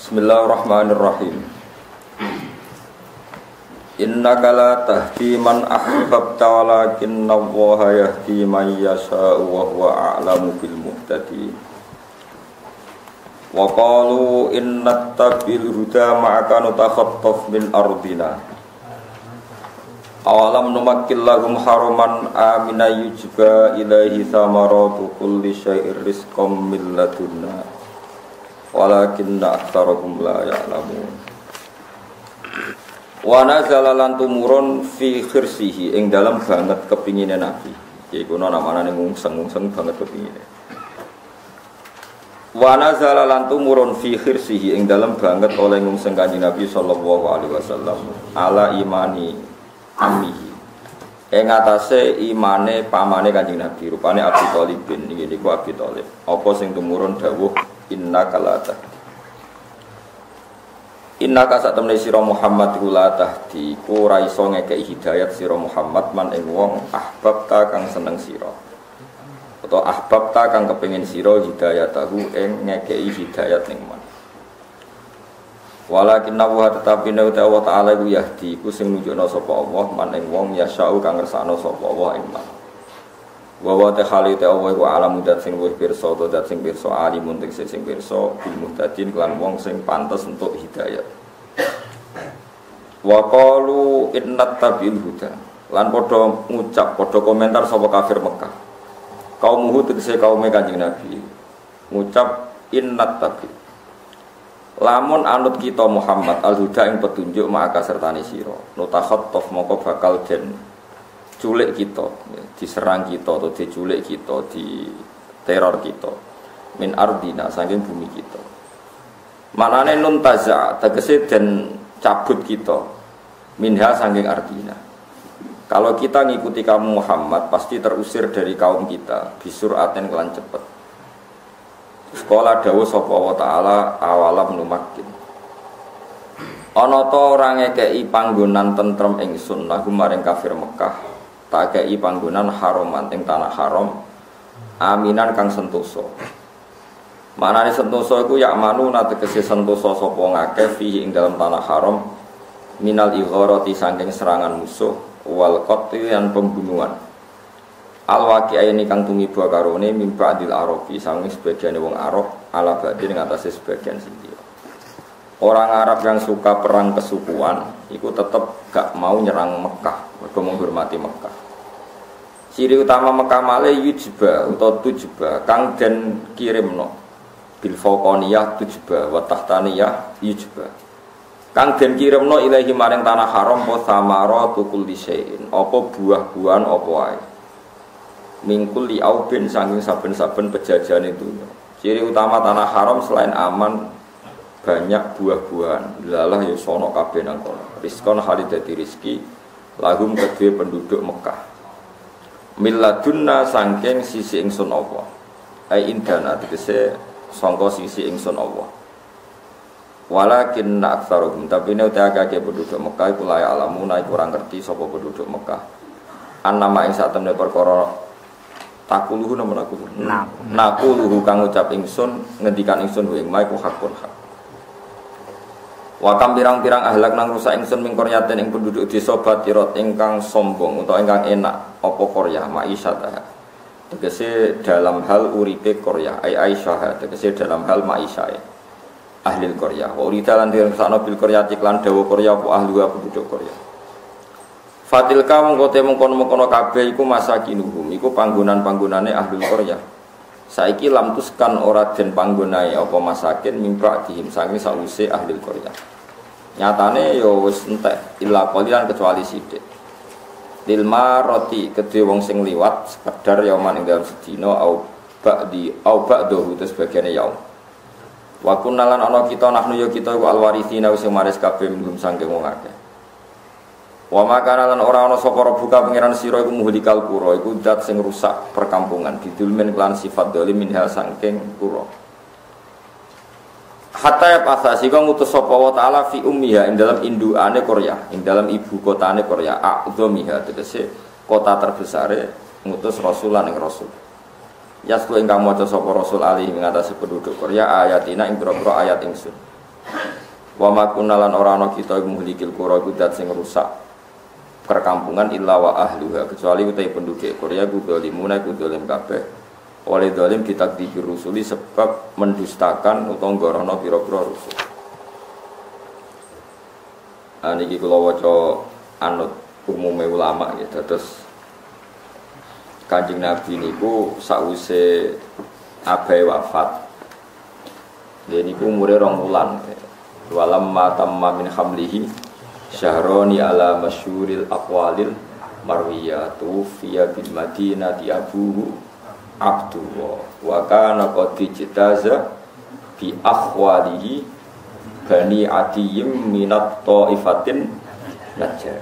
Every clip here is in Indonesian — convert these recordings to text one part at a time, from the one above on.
Bismillahirrahmanirrahim. Innaka la tahdi man ahbabta walakinna Allaha yahdi man yasha'u wa huwa a'lamu bil muhtadin. Wa qalu inna tabil huda ma'aka nutakhattaf min ardina. Awalam numakkil lahum haraman amina yujba ilaihi thamaratu kulli syai'ir rizqam min ladunna. Walakinna aktsarahum la ya'lamun. Wa nazala lan tumurun fi khirsihi ing dalam banget kepingine Nabi. Iku ana namane ngungseng banget kepingine. Wa nazala lan tumurun fi khirsihi ing dalam banget oleh ngungseng Kanjeng Nabi sallallahu alaihi wasallam ala imani ammihi. Ing atase imane pamane Kanjeng Nabi rupane Abi Thalib bin niku Abi Thalib. Apa sing tumurun dawuh innaka la tahdi. Innaka satemene sira Muhammad iku la tahdi, ku ora iso ngekeki hidayat sira Muhammad man ing wong ahbabta kang seneng sira. Utawa ahbabta kang kepengin sira hidayatahu ing ngekeki hidayat ning man. Walakin wa tetapi nek Allah taala iku yahdi, ku sing nunjukna sapa Allah man ing wong yasau kang ngersakno sapa Allah ing man. Wa wa ta'ala Allah iku alam dat sing luwih pirsa utawa dat sing pirsa alimun sing pirsa bil muhtadin lan wong sing pantes untuk hidayah. Wa qalu inna tabil huda lan padha ngucap padha komentar sapa kafir Mekah. Kaum Hud tegese kaume Kanjeng Nabi ngucap inna tabil. Lamun anut kita Muhammad al-huda ing petunjuk maka sertane sira. Nutakhattaf moko bakal den culik kita, diserang kita atau diculik kita, di teror kita min ardina saking bumi kita. Manane nun taza tegese den cabut kita minha saking ardina. Kalau kita ngikuti kamu Muhammad pasti terusir dari kaum kita bisuraten kelan cepet. Sekolah dawuh sapa wa taala awalam numakin. Ana ta ora ngekeki panggonan tentrem ingsun lagu maring kafir Mekah. Tak kei panggonan haraman ing tanah haram aminan kang sentosa. Manane sentosa iku yak manu tegese sentosa sapa ngakeh fihi ing dalam tanah haram minal igharati saking serangan musuh wal qatl lan pembunuhan. Al waqi'aini kang tumiba karone mimba adil arabi sange sebagian wong Arab ala badhe ing atase sebagian sendiri. Orang Arab yang suka perang kesukuan iku tetep gak mau nyerang Mekah, mergo menghormati Mekah. Ciri utama Mekah male yujba utawa tujba kang den kirimno bil fauqaniyah tujba wa tahtaniyah yujba kang den kirimno ilahi maring tanah haram apa samaratu kulli syai'in apa buah-buahan apa wae mingkul li aubin saking saben-saben pejajane dunya. Ciri utama tanah haram selain aman banyak buah-buahan lalah ya sono kabeh nang kono rizqon halidati rizki lahum kedue penduduk Mekah milladunna sangking sisi ingsun Allah ai indana tegese sangka sisi ingsun Allah walakin aktsaruhum tapi nek akeh penduduk Mekah iku layak alamuna iku ora ngerti sapa penduduk Mekah annama ing satemene perkara takuluhu namun aku nakuluhu kang ngucap ingsun ngendikan ingsun wa ing maiku hakun hak. Wa kam pirang-pirang ahlak nang rusak ingsun ming qaryatin ing penduduk desa Batirot ingkang sombong utawa ingkang enak apa qarya ma'isyatah. Tegese dalam hal uripe qarya ai Aisyah tegese dalam hal ma'isyah ahli qarya. Wa uridalan dirsakno bil qarya iklan dawa qarya apa ahli penduduk qarya. Fatilka mongko te mengkono-mengkono kabeh iku masakinuhum iku panggonan-panggonane ahli qarya. Saiki lam tuskan ora den panggonae apa masakin mimpa dihim saking sause ahli qarya. Nyatane ya wis entek illa qalilan kecuali sithik. Dilma roti kedhe wong sing liwat sekedar yauman ing dalem sedina au ba'dahu terus bagiane yaum. Wa kunalan ana kita nahnu ya kita iku alwarithina sing maris kabeh minum saking wong akeh. Wa makanalan ora ana sapa buka pangeran sira iku muhlikal qura iku zat sing rusak perkampungan didulmen kelan sifat dolim minha saking qura. Hatta ya pasasi kang ngutus sapa wa taala fi ummiha ing dalam induane Korea, ing dalam ibu kotane Korea, a'dhamiha tegese kota terbesare ngutus rasulan ing rasul. Yasku ingkang maca sapa rasul alih ing atase penduduk Korea ayatina ing pira-pira ayat ingsun. Wa ma kunna lan ora ana kita muhlikil qura iku dat sing rusak perkampungan illa wa ahluha kecuali utai penduduk Korea ku zalimuna ku zalim kabeh oleh zalim ditakdibir rusuli sebab mendustakan utawa ngorono pira-pira rusul. Niki kula waca anut umume ulama gitu. Terus Kanjeng Nabi niku sakwise abai wafat. Dia niku umure 2 wulan. Walamma tamma min hamlihi syahroni ala masyuril aqwalil marwiyatu fiya bil madinati abuhu Abdullah wa kana qad ijtaza bi akhwalihi bani adiyim minat ta'ifatin najjar.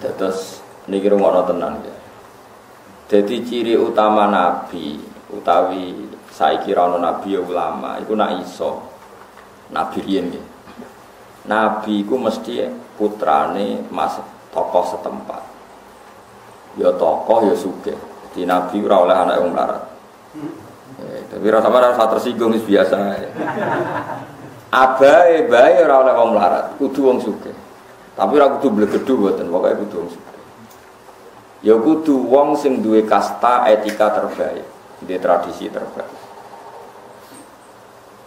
Terus niki rumono tenan ya. Dadi ciri utama nabi utawi saiki ra ono nabi ya ulama iku nak iso nabi riyen nggih. Nabi iku mesti putrane mas tokoh setempat. Ya tokoh ya sugih. Di nabi ora oleh anak wong melarat. Tapi ora sampeyan ora tersinggung wis biasa. Abae ora oleh wong melarat, kudu wong sugih. Tapi ora kudu blegedhu mboten, pokoke kudu wong sugih. Ya kudu wong sing duwe kasta etika terbaik, duwe tradisi terbaik.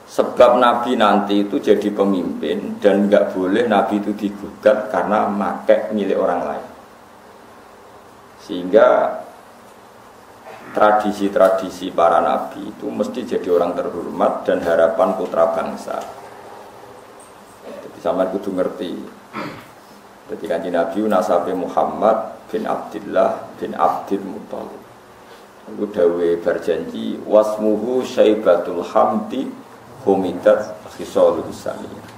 Sebab Nabi nanti itu jadi pemimpin dan enggak boleh Nabi itu digugat karena make milik orang lain. Sehingga tradisi-tradisi para nabi itu mesti jadi orang terhormat dan harapan putra bangsa. Jadi sampeyan kudu ngerti. Jadi Kanjeng Nabi nasabe Muhammad bin Abdullah bin Abdul Muthalib. Iku dawuhe berjanji wasmuhu Syaibatul Hamdi Humidat Khisalul Saniyah.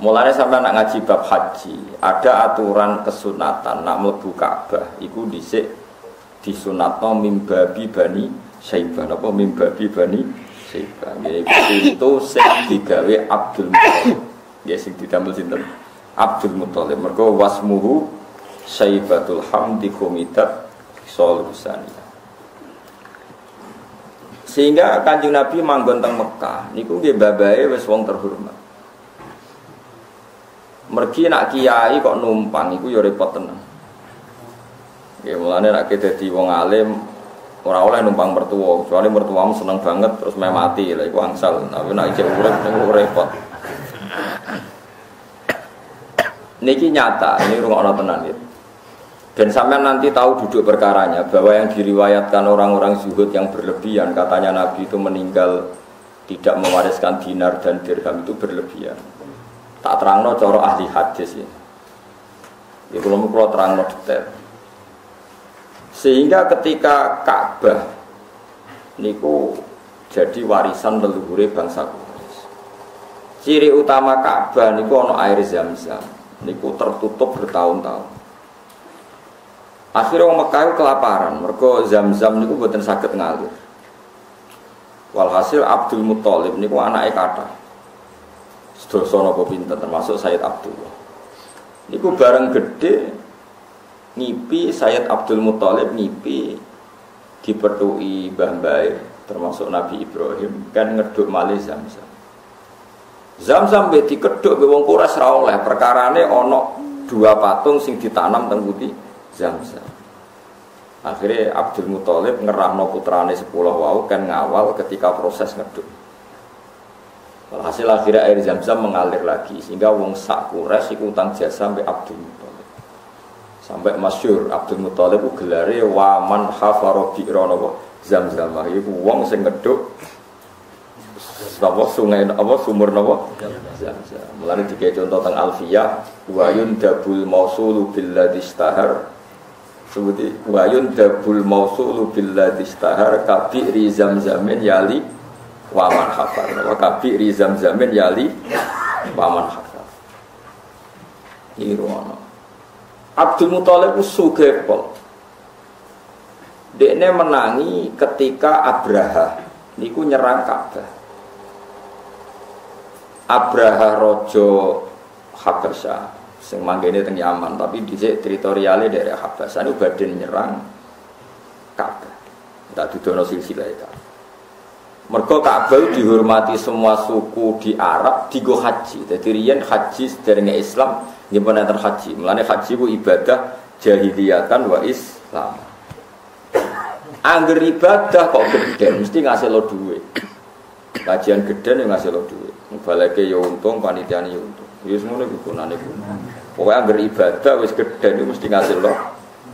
Mulane sampeyan nak ngaji bab haji, ada aturan kesunatan nak mlebu Ka'bah iku dhisik disunatno mimbabi bani Syaibah apa mimbabi bani Syaibah. Itu sing digawe Abdul Muthalib. Ya sing didamel sinten? Abdul Muthalib. Mergo wasmuhu Syaibatul Hamdi Humidat Khisalul Saniyah. Sehingga Kanjeng Nabi manggon teng Mekah niku nggih babahe wis wong terhormat. Mergi nak kiai kok numpang iku ya repot tenan. Nggih mulane nek dadi wong alim ora oleh numpang mertua, kecuali mertuamu seneng banget terus meh mati lha iku angsal. Tapi nek isih urip niku repot. Niki nyata, ini rungokno tenan iki. Dan sampean nanti tahu duduk perkaranya bahwa yang diriwayatkan orang-orang zuhud yang berlebihan katanya Nabi itu meninggal tidak mewariskan dinar dan dirham itu berlebihan. Tak terangno cara ahli hadis ya. Ya kula terangno detail. Sehingga ketika Ka'bah niku jadi warisan leluhure bangsa Quraisy. Ciri utama Ka'bah niku ana air Zam-Zam. Niku tertutup bertahun-tahun. Akhirnya wong Mekah kelaparan, mergo Zam-Zam niku mboten saged ngalir. Walhasil Abdul Muthalib niku anake kathah. Sedasa napa pinten termasuk Sayyid Abdullah. Niku bareng gedhe ngipi Sayyid Abdul Muthalib ngipi dipethuki mbah-mbahe termasuk Nabi Ibrahim kan ngeduk malih Zam-Zam. Zam-Zam be dikedhuk be wong Quraisy ra oleh perkarane ana 2 patung sing ditanam teng putih Zam-Zam. Akhirnya Abdul Muthalib ngerahno putrane 10 wau kan ngawal ketika proses ngeduk. Hasil akhirnya air Zam-Zam mengalir lagi sehingga wong sak Quraisy iku utang jasa sampai Abdul Muthalib. Sampai masyhur Abdul Muthalib ku gelare wa man hafara bi'ra Zam-Zam. Iku wong sing ngeduk apa sungai apa sumur napa Zam-Zam. Mulane dikek contoh teng Alfiyah wa yundabul mausulu billadzi istahar. Sebuti wa yundabul mausulu billadzi istahar kabi'ri Zam-Zamin yali waman hafar, wa kabi'ri Zam-Zamin yali waman hafar. Irono. Abdul Muthalib sugih pol. Dekne menangi ketika Abraha niku nyerang Ka'bah. Abraha raja Habasyah sing manggene teng Yaman, tapi dhisik teritoriale daerah Habasyah niku badhe nyerang Ka'bah. Tak dudono silsilah itu. Mergo Ka'bah dihormati semua suku di Arab digo haji. Dadi riyen haji sederenge Islam nggih pun enten haji. Mulane haji ku ibadah jahiliyatan wa Islam. Angger ibadah kok geden mesti ngasih lo duit. Kajian geden yang ngasih lo duit. Baleke yo untung, panitiane yo untung. Ya semono iku gunane ku. Pokoke angger ibadah wis geden mesti ngasih lo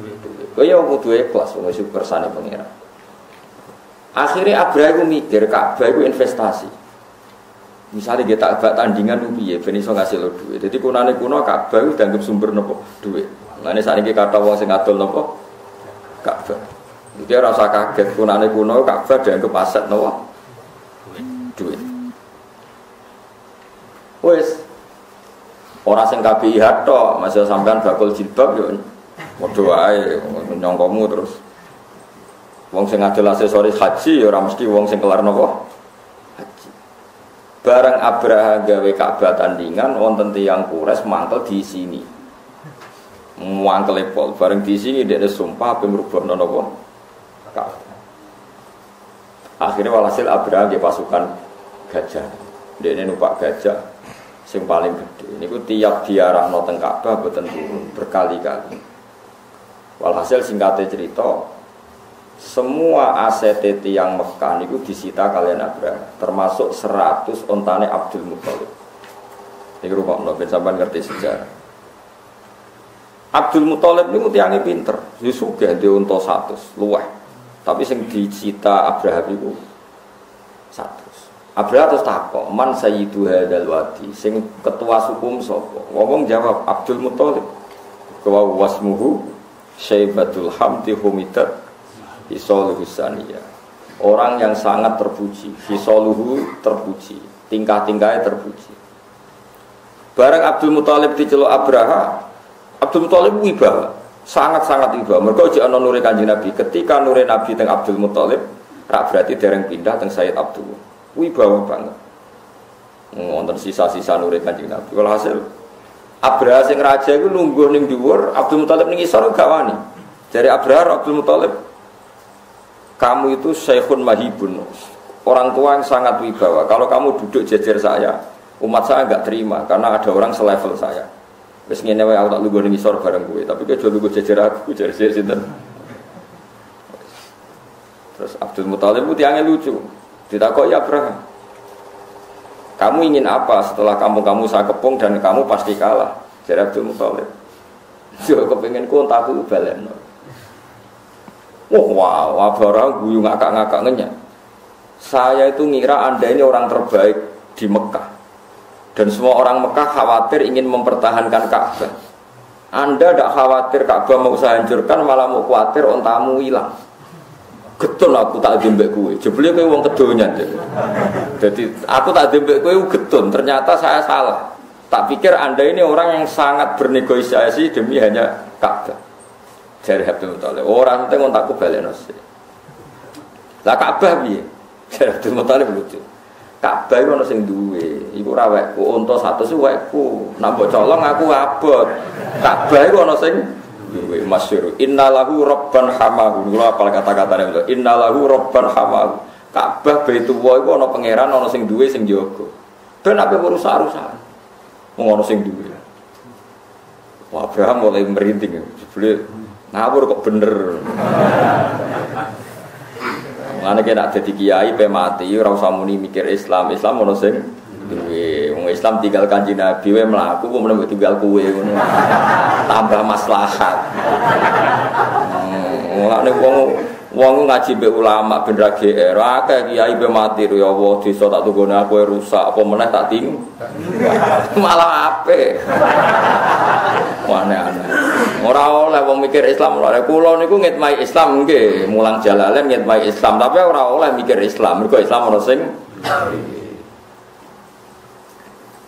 duit. Kaya kudu ikhlas wong wis kersane pangeran. Akhirnya Abraha itu mikir, Ka'bah itu investasi. Misalnya kita agak tandingan itu piye, ben iso ngasih lo duit. Jadi kunane kuno Ka'bah itu dianggap sumber nopo duit. Mulane sakniki kata wong sing adol nopo Ka'bah. Iki ora usah kaget kunane kuno Ka'bah dianggap aset nopo duit. Wes ora sing KBIH tok, masih sampean bakul jilbab yo padha wae nyongkomu terus. Wong sing ngadol aksesoris haji ya ora mesti wong sing kelar napa haji. Bareng Abraha gawe Ka'bah tandingan wonten tiyang Quraisy mangkel di sini. Mangkel pol bareng di sini dhekne sumpah ape ngrubahno napa Ka'bah. Akhire walhasil Abraha nggih pasukan gajah. Dhekne numpak gajah sing paling gede. Niku tiap diarahno teng Ka'bah boten turun berkali-kali. Walhasil singkate cerita semua aset yang Mekah itu disita kalian Abraha, termasuk 100 ontane Abdul Muthalib. Ini rumah ben sampean ngerti sejarah. Abdul Muthalib niku tiange pinter, wis sugih ndek unta 100 luweh. Tapi sing disita Abraha niku 100. Abraha terus takok, "Man sayyidu hadzal wadi?" Sing ketua suku sapa? Wong jawab Abdul Muthalib. Wa wasmuhu Syaibatul Hamdi Humidat Hisoluhu saniyah. Orang yang sangat terpuji. Hisoluhu terpuji, tingkah-tingkahnya terpuji. Barang Abdul Muthalib diceluk Abraha, Abdul Muthalib wibawa, sangat-sangat wibawa. Mergo jek ana nure Kanjeng Nabi. Ketika nure Nabi teng Abdul Muthalib, rak berarti dereng pindah teng Sayyid Abdul. Wibawa banget. Wonten sisa-sisa nure Kanjeng Nabi. Walhasil Abraha sing raja iku lungguh ning dhuwur, Abdul Muthalib ning isor gak wani. Dari Abraha Abdul Muthalib, kamu itu syekhun mahibun, orang tua yang sangat wibawa. Kalau kamu duduk jejer saya, umat saya enggak terima karena ada orang selevel saya. Wis ngene wae aku tak lungguh ning isor bareng kowe, tapi kowe aja lungguh jejer aku, jejer sinten. Terus Abdul Muthalib ku tiange lucu. Ditakoki Abraham, "Kamu ingin apa setelah kamu saya kepung dan kamu pasti kalah?" Jare Abdul Muthalib, "Yo kepengin ku entakku balekno." Wow, Abraha guyu ngakak-ngakak ngenyak. Saya itu ngira Anda ini orang terbaik di Mekah. Dan semua orang Mekah khawatir ingin mempertahankan Ka'bah. Anda tidak khawatir Ka'bah mau saya hancurkan, malah mau khawatir ontamu hilang. Getun aku tak dembek kowe. Jebule kowe wong kedonyan. Jadi aku tak dembek kowe getun, ternyata saya salah. Tak pikir Anda ini orang yang sangat bernegosiasi demi hanya Ka'bah. Jari Abdul Muthalib, orang penting kontakku balekno sik. Lah Ka'bah piye? Jari Abdul Muthalib lucu. Ka'bah iku ana sing duwe, iku ora wekku, unta 100 wekku. Nek mbok colong aku abot. Ka'bah iku ana sing duwe masyhur. Innalahu rabban hamahu. Kula apal kata-katane itu. Innalahu rabban hamahu. Ka'bah Baitullah iku ana pangeran, ana sing duwe sing jaga. Ben ape rusak-rusak. Wong ana sing duwe. Wah, Abraham mulai merinding. Jebule ngawur kok bener. Mulane kena dadi kiai pe mati ora usah muni mikir Islam. Islam ono sing duwe. Wong Islam tinggal Kanjeng Nabi wae mlaku kok meneng tinggal kowe ngono. Tambah maslahat. Mulane wong ngaji mbek ulama ben ra GR. Akeh kiai pe mati ya Allah desa tak tunggone aku rusak apa meneh tak ting. Malah apik. Aneh-aneh. Ora oleh wong mikir Islam ora. Kula niku ngitmai Islam nggih, mulang jalalen ngitmai Islam, tapi ora oleh mikir Islam. Mergo Islam ono sing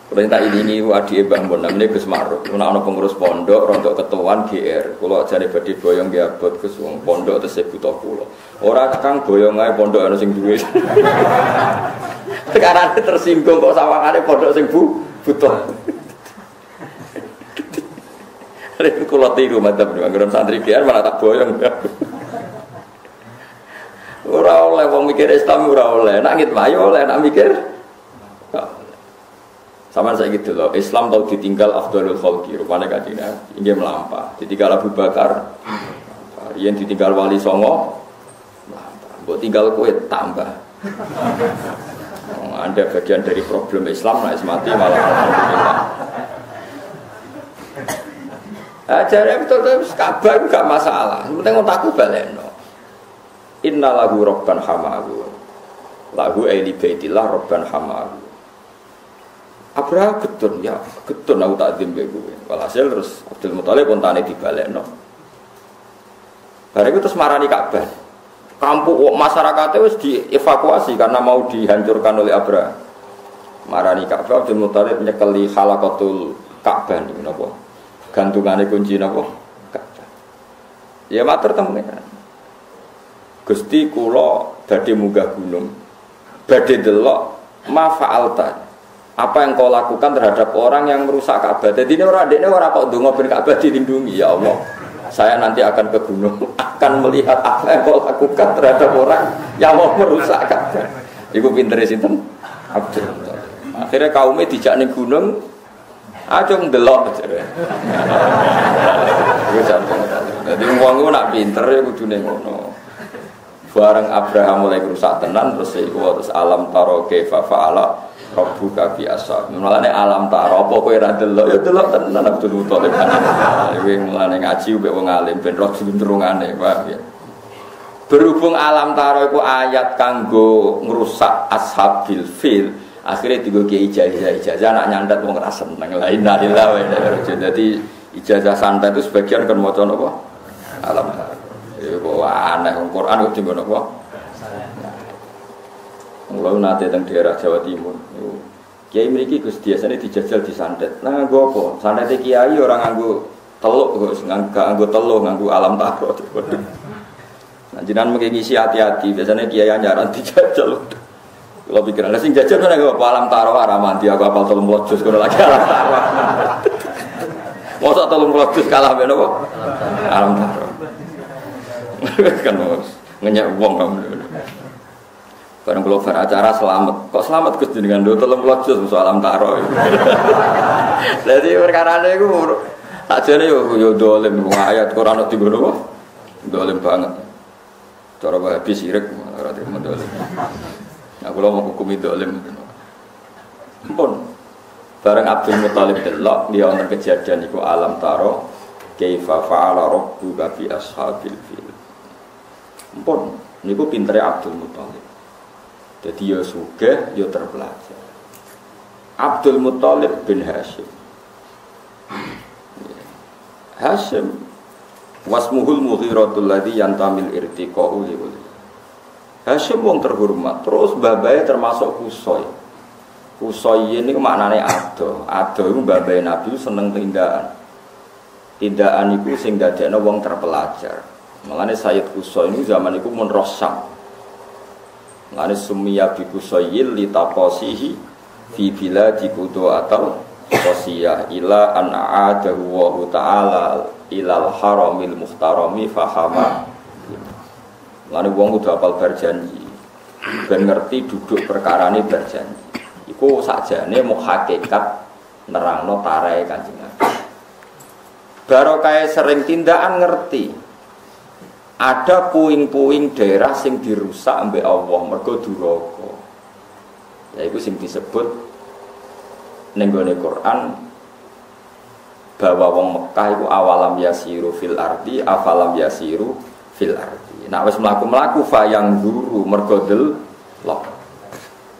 perintah ini adike Mbah Mun namine Gus Maruf. Ana pengurus pondok rontok ketuaan GR. Kula jane badhe boyong nggih abot Gus wong pondok tesih buta kula. Ora Kang boyong ae pondok ana sing duwe. Sekarang tersinggung kok sawangane pondok sing buta. Kula tiru mantap niku anggere santri kian malah tak boyong. Ora ora oleh wong mikir Islam ora oleh. Nak ngit mah oleh, nak mikir. Sama saya gitu loh. Islam tau ditinggal afdhalul khalqi, rupane kanjeng Nabi inggih melampah. Ditinggal Abu Bakar. Yen ditinggal Wali Songo. Mbok tinggal kowe tambah. Anda bagian dari problem Islam, nah mati malah alhamdulillah. Ajaran betul-betul Ka'bah itu gak masalah. Penting otakku baleno. Inna lahu robban hamahu. Lahu aili baitillah robban hamahu. Abraham getun ya, getun aku takdim ke gue. Walhasil terus Abdul Muthalib kontane dibalekno. Bareng itu terus marani Ka'bah. Kampung masyarakatnya wis dievakuasi karena mau dihancurkan oleh Abraham. Marani Ka'bah, Abdul Muthalib nyekeli khalaqatul Ka'bah niku napa? Gantungane kunci napa? Ka'bah. Ya matur temen. Gusti kula badhe munggah gunung. Badhe delok ma fa'alta. Apa yang kau lakukan terhadap orang yang merusak Ka'bah? Jadi ini orang kok ndonga ben Ka'bah dilindungi. Ya Allah, saya nanti akan ke gunung, akan melihat apa yang kau lakukan terhadap orang yang mau merusak Ka'bah. Iku pintere sinten? Abdul Muthalib. Akhirnya kaumnya dijak ning gunung, aja ndelok jare. Iku sampeyan. Dadi wong ku nak pinter ya kudune ngono. Bareng Abraham mulai rusak tenan terus alam taro kaifa fa'ala Rabbuka bi ashab. Mulane alam tak apa kowe ra delok ya delok tenan Abdul Muthalib. Iki mulane ngaji mbek wong alim ben roh juntrungane, paham ya. Berhubung alam taro iku ayat kanggo ngrusak ashabil fil, akhirnya digo kiai ijazah nak nyandat wong ra seneng. La ilaha illallah. Jadi ijazah santet itu sebagian kan maca napa? Alam taro. Ya kok aneh Al-Qur'an kok dienggo napa? Mulai nanti teng daerah Jawa Timur, kiai mriki Gus biasane dijajal di santet. Nah, nggo apa? Santete kiai orang nganggo teluk, nganggo teluk, nganggo alam taro. Nah, jenengan mengki ngisi hati-hati, biasanya kiai anjaran dijajal. Kalau pikiran sing jajal kan nggo alam taro ora mandi aku apal 30 juz kono lagi alam taro. Mosok 30 juz kalah ben apa? Alam taro. Kan ngenyek wong barang kalau beracara selamat, kok selamat Gus dengan do telung lojus soal alam taro. Jadi perkara ini aku ajane yo dolim ayat Quran digono kok. Dolim banget. Cara wahabi sirik ora terima dolim. Nah kula mau hukumi dolim. Pun bareng Abdul Muthalib delok dia ana kejadian iku alam taro kaifa fa'ala rabbuka bi ashabil fil. Pun niku pintere Abdul Muthalib. Jadi ya sugih, ya terpelajar. Abdul Muthalib bin Hashim. Hashim wasmuhul mughiratul ladzi yantamil irtiqa'u li. Hashim wong terhormat, terus babae termasuk Qusay. Qusay ini maknane ado. Ado iku babae Nabi seneng tindakan. Tindakan iku sing dadekno wong terpelajar. Makane Sayyid Qusay ini zaman iku mun Rassam. Lani sumia bi Qusayil li taqasihi fi biladi kudu atau qasiyah ila an a'adahu wa ta'ala ilal haramil muhtarami fahama. Lani wong kudu apal berjanji ben ngerti duduk perkarane berjanji. Iku sakjane mau hakikat nerangno tarahe Kanjeng Nabi. Barokah sering tindakan ngerti. Ada puing-puing daerah sing dirusak ambek Allah mergo duraka. Ya iku sing disebut ning gone Quran bahwa wong Mekah iku awalam yasiru fil ardi afalam yasiru fil ardi. Nek wis mlaku-mlaku fayang guru mergo delok.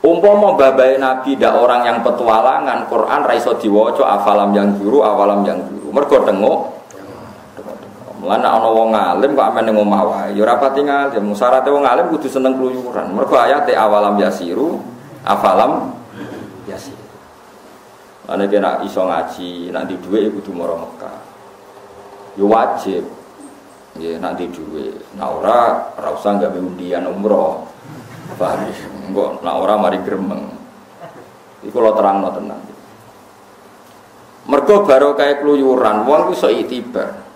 Umpama babae Nabi ndak orang yang petualangan, Quran ra iso diwaca afalam yang guru awalam yang guru. Mergo tengok lan ana wong alim kok amen ning omah wae ya ora pati ngalim. Syaratnya wong alim kudu seneng kluyuran. Mergo ayate awalam yasiru afalam yasir. Ana kena iso ngaji, nek di dhuwit kudu mara Mekah. Ya wajib. Nggih nek di dhuwit. Nek ora usah gawe undian umroh. Paham ya? Engko nek ora mari gremeng. Iku lho terangno tenan. Mergo barokah kluyuran wong ku iso itibar.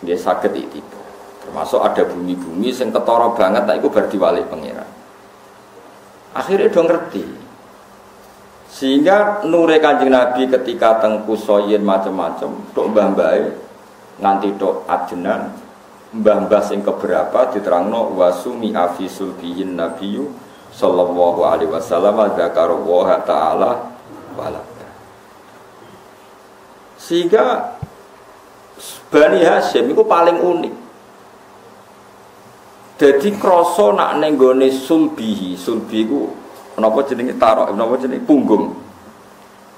Dia sakit itu. Termasuk ada bumi-bumi sing ketara banget tak iku bar diwalik pangeran. Akhirnya do ngerti. Sehingga nure Kanjeng Nabi ketika teng kusoyen macam-macam tok mbah-mbahe nganti tok ajenan mbah-mbah sing keberapa diterangno wasumi afi sulbiyin nabiyyu sallallahu alaihi wasallam dzakarallaha taala wala. Sehingga Bani Hasyim itu paling unik. Jadi krasa nak ning gone sulbihi, sulbi iku napa jenenge tarok, napa jenenge punggung.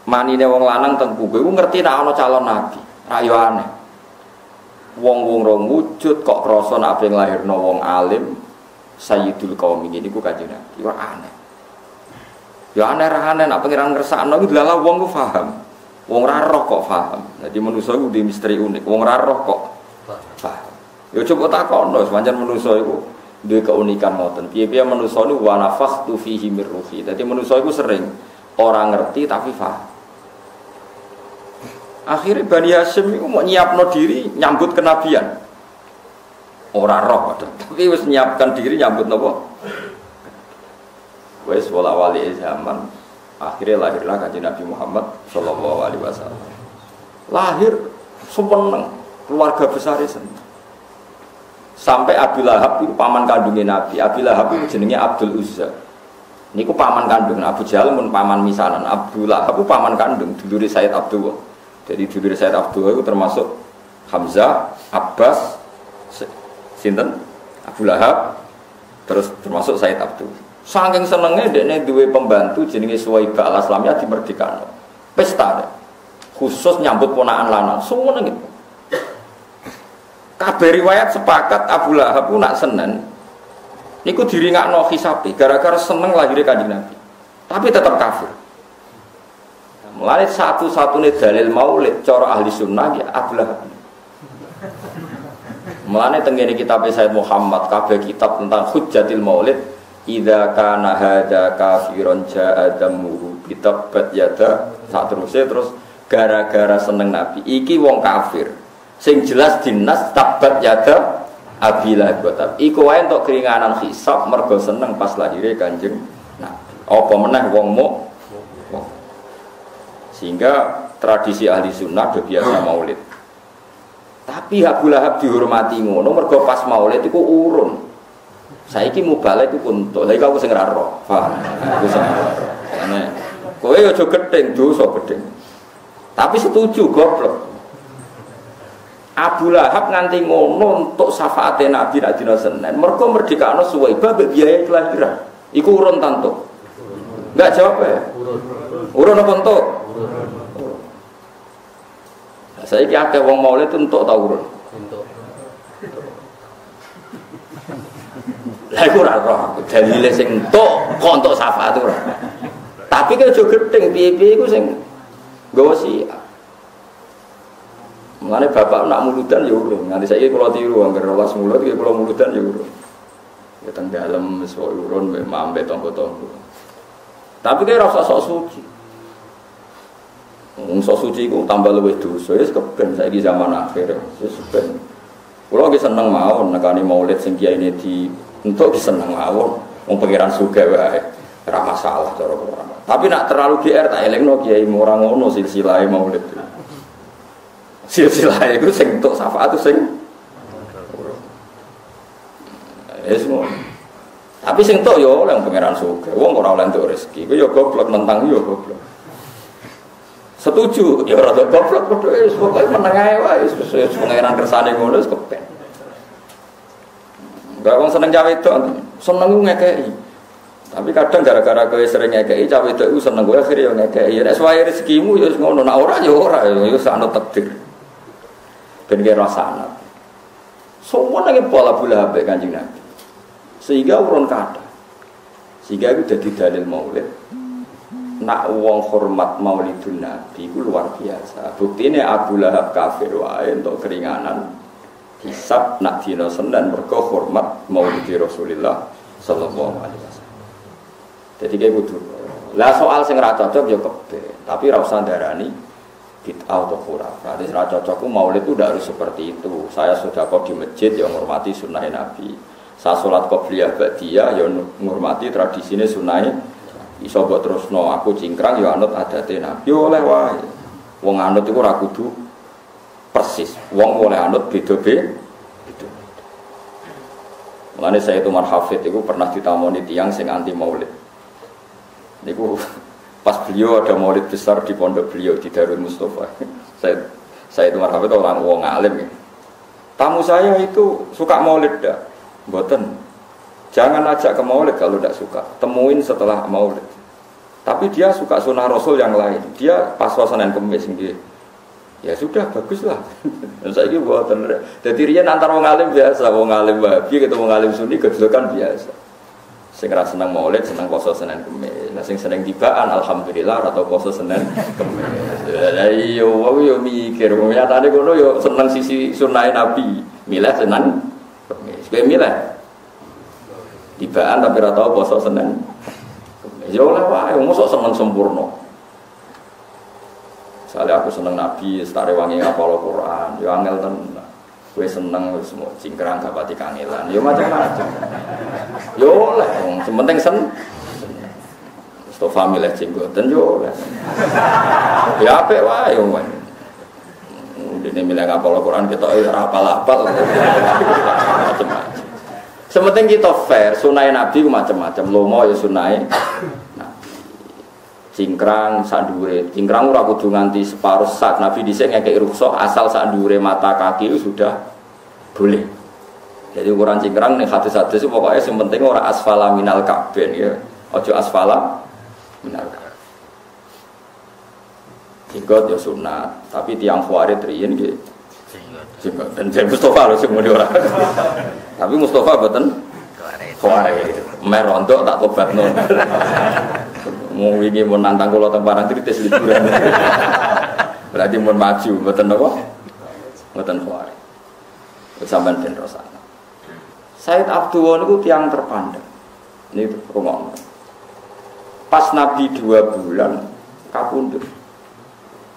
Manine wong lanang teng punggung iku ngerti nek ana calon nabi. Ra yo aneh. Wong-wong rong wujud kok krasa nek ape nglahirno wong alim sayyidul qaum iki niku Kanjeng Nabi. Yo aneh. Yo aneh ra aneh nek pengiran ngersakno iku dalah wong ku paham. Wong ra roh kok paham. Jadi manusa iku di misteri unik. Wong ra roh kok paham. Ya coba takono, pancen manusa iku duwe keunikan ngoten. Piye-piye manusa niku wa nafakhtu fihi mir ruhi. Dadi manusa iku sering ora ngerti tapi paham. Akhirnya Bani Hasyim iku mau nyiapno diri nyambut kenabian. Ora roh tapi wis nyiapkan diri nyambut napa? Wis wala-wali zaman. Akhirnya lahirlah Kanjeng Nabi Muhammad sallallahu alaihi wasallam. Lahir seneng, keluarga besar seneng. Sampai Abu Lahab itu paman kandungnya Nabi. Abu Lahab itu jenenge Abdul Uzza. Niku paman kandung Abu Jahal mun paman misanan. Abu Lahab itu paman kandung dulure Sayyid Abdullah. Jadi dulure Sayyid Abdullah itu termasuk Hamzah, Abbas, sinten? Abu Lahab, terus termasuk Sayyid Abdullah. Saking senenge dekne duwe pembantu jenenge Suwaibah Al-Aslamiyah dimerdekakno. Pesta deh. Khusus nyambut ponakan lanang. Seneng gitu. Kabeh riwayat sepakat Abu Lahab ku nak Senin niku diringakno hisabe gara-gara seneng lahirnya Kanjeng Nabi. Tapi tetap kafir. Mulane satu-satunya dalil maulid cara ahli sunnah ya Abu Lahab. Mulane tengene kitab Sayyid Muhammad kabeh kitab tentang hujjatil maulid idza kana hadza kafiron jaa damuhu bitabat yada sak terus gara-gara seneng Nabi iki wong kafir. Sing jelas dinas tabat yada abila gotab. Iku wae entuk keringanan hisab mergo seneng pas lahire Kanjeng Nabi. Apa meneh wong mu? Sehingga tradisi ahli sunnah do biasa maulid. Tapi Abu Lahab dihormati ngono mergo pas maulid iku urun. Saiki mubalek iku entuk. Lha iku sing ra roh. Paham? Iku sing ra roh. Ana kowe aja gething dosa gething. Tapi setuju goblok. Abu Lahab nganti ngono untuk syafaate Nabi nek dina Senin. Mergo merdekakno Suwaibah mbek biaya kelahiran. Iku urun tantuk. Enggak jawab ya? Urun apa entuk? Urun. Saiki akeh wong maulid entuk ta urun? Entuk. Lah iku ora roh. Dalile sing entuk kok entuk syafaat ora. Tapi kok aja gething piye-piye iku sing nggawa siap. Mulane bapak nak muludan ya urung. Nganti saiki kula tiru angger 12 mulut iki kula muludan ya urung. Ya teng dalem wis urun mek mambe tangga-tangga. Tapi kaya rasa sok suci. Wong sok suci iku tambah luwih dosa wis keben saiki zaman akhir wis ben. Kula ki seneng mawon nekani maulid sing kiyaine di entuk ki seneng mawon. Wong pangeran sugih wae. Ora masalah cara kula. Tapi nak terlalu GR tak elingno kiai ora ngono silsilahe maulid. Silsilah itu sing entuk syafaat itu sing semua. Tapi sing entuk ya oleh pangeran sugih. Wong ora oleh entuk rezeki. Ku ya goblok nentang ya goblok. Setuju ya ora goblok padha wis pokoke meneng ae wae wis pangeran kersane ngono wis kepen. Enggak wong seneng cawe itu, seneng ku ngekeki. Tapi kadang gara-gara kowe sering ngekeki cawe itu ku seneng kowe akhire yo ngekeki. Nek suwae rezekimu ya wis ngono, nek ora ya ora ya wis ana takdir. Ben kira sanad. Semua nang pola Abu Lahab Kanjeng Nabi. Sehingga urun kata. Sehingga itu jadi dalil maulid. Nak wong hormat maulidun Nabi itu luar biasa. Buktinya Abu Lahab kafir wae untuk keringanan hisab nak dina Senin mergo hormat maulid Rasulullah sallallahu alaihi wasallam. Jadi kayak kudu. Lah soal sing ra cocok ya kebe, tapi ra usah ndarani bid'ah atau khurafat. Jadi ra cocokku maulid itu tidak harus seperti itu. Saya sudah kok di masjid yang menghormati sunnah Nabi. Saya sholat qobliyah ba'diyah yang menghormati tradisinya sunnah. Iso mbok terusno aku cingkrang ya anut adate Nabi oleh wae. Wong anut iku ora kudu persis. Wong oleh anut beda-beda. Mulane saya itu Marhafid itu pernah ditamoni tiyang sing anti maulid. Niku pas beliau ada maulid besar di pondok beliau di Darul Mustafa. Saya itu Marhafid orang wong alim ya. Tamu saya itu suka maulid dah. Mboten. Jangan ajak ke maulid kalau tidak suka. Temuin setelah maulid. Tapi dia suka sunnah Rasul yang lain. Dia pas Senin Kemis dia. Ya sudah baguslah. Saya ini mboten. Jadi riyen antara wong alim biasa, wong alim Wahabi ketemu wong alim Sunni gejolokan biasa. Sing ra seneng maulid, seneng poso Senin Kemis. Nah sing seneng tibaan alhamdulillah atau poso Senin Kemis. Lah iya wong yo mikir, wong nyatane kono yo seneng sisi sunah Nabi. Milih Senin Kemis. Kowe milih tibaan tapi ora tau poso Senin. Ya oleh wae, mosok seneng sempurna. Misalnya aku seneng Nabi, setare wangi ngapal Quran, ya angel tenan. Kowe seneng wis cingkrang gak pati kangelan. Ya macam-macam. Ya oleh, sementing Mustafa milih jenggoten yo oleh. Ya apik wae wong. Dene milih ngapal Quran ketok ora apal-apal. Macam-macam. Sementing kita fair, sunai Nabi macam-macam. Lomo ya sunai Nabi. Cingkrang sak dhuwure. Cingkrang ora kudu nganti separuh sak. Nabi dhisik ngekeki rukhsah asal sak dhuwure mata kaki itu sudah boleh. Jadi ukuran cingkrang ning hadis-hadis pokoknya sing penting ora asfala minal ka'bain ya. Aja asfala minal ka'bain. Jenggot ya sunat, tapi tiang khawarij riyen nggih jenggot. Dan saya Mustafa lho sing muni ora. Tapi Mustafa boten khawarij. Merontok tak tobatno. Mau wingi mun nantang kula teng Parang Tritis liburan. Berarti mun maju boten napa? Boten khawarij. Sampeyan ben rosana. Said Abdul niku tiyang terpandang. Ini rumah. Pas Nabi 2 bulan kapundhut.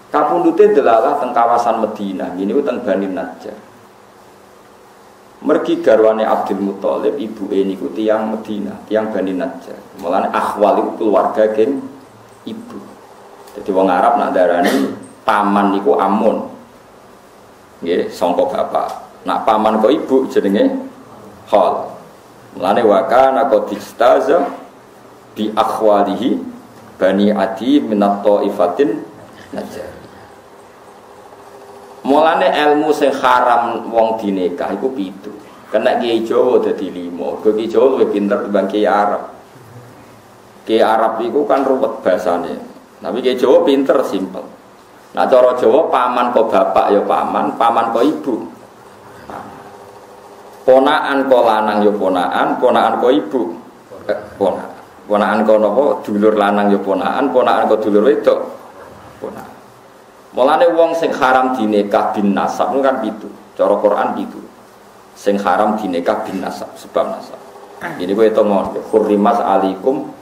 Kapundhute delalah teng kawasan Madinah. Ini ku teng Bani Najjar. Mergi garwane Abdul Muthalib, ibuke niku tiyang Madinah, tiyang Bani Najjar. Mulane akhwal iku keluarga geng ibu. Jadi wong Arab nak darani paman niku amun. Nggih, sangka bapak. Nak paman kok ibu jenenge khal. Mulane wa kana qad istaza bi akhwalihi Bani Adi minat taifatin Najjar. Mulane ilmu sing haram wong dinikah iku 7. Kena Kiai Jawa dadi 5. Kiai Jawa luwih pinter timbang Kiai Arab. Kiai Arab iku kan ruwet bahasane. Tapi Kiai Jawa pinter simpel. Nah cara Jawa paman kok bapak ya paman, paman kok ibu. Ponakan kok lanang ya ponakan, ponakan kok ibu. Ponakan. Ponakan kok napa dulur lanang ya ponakan, ponakan kok dulur wedok. Ponakan. Mulane wong sing haram dinikah bin nasab itu kan 7. Cara Quran 7. Sing haram dinikah bin nasab sebab nasab. Ini kowe tengok hurrimat alikum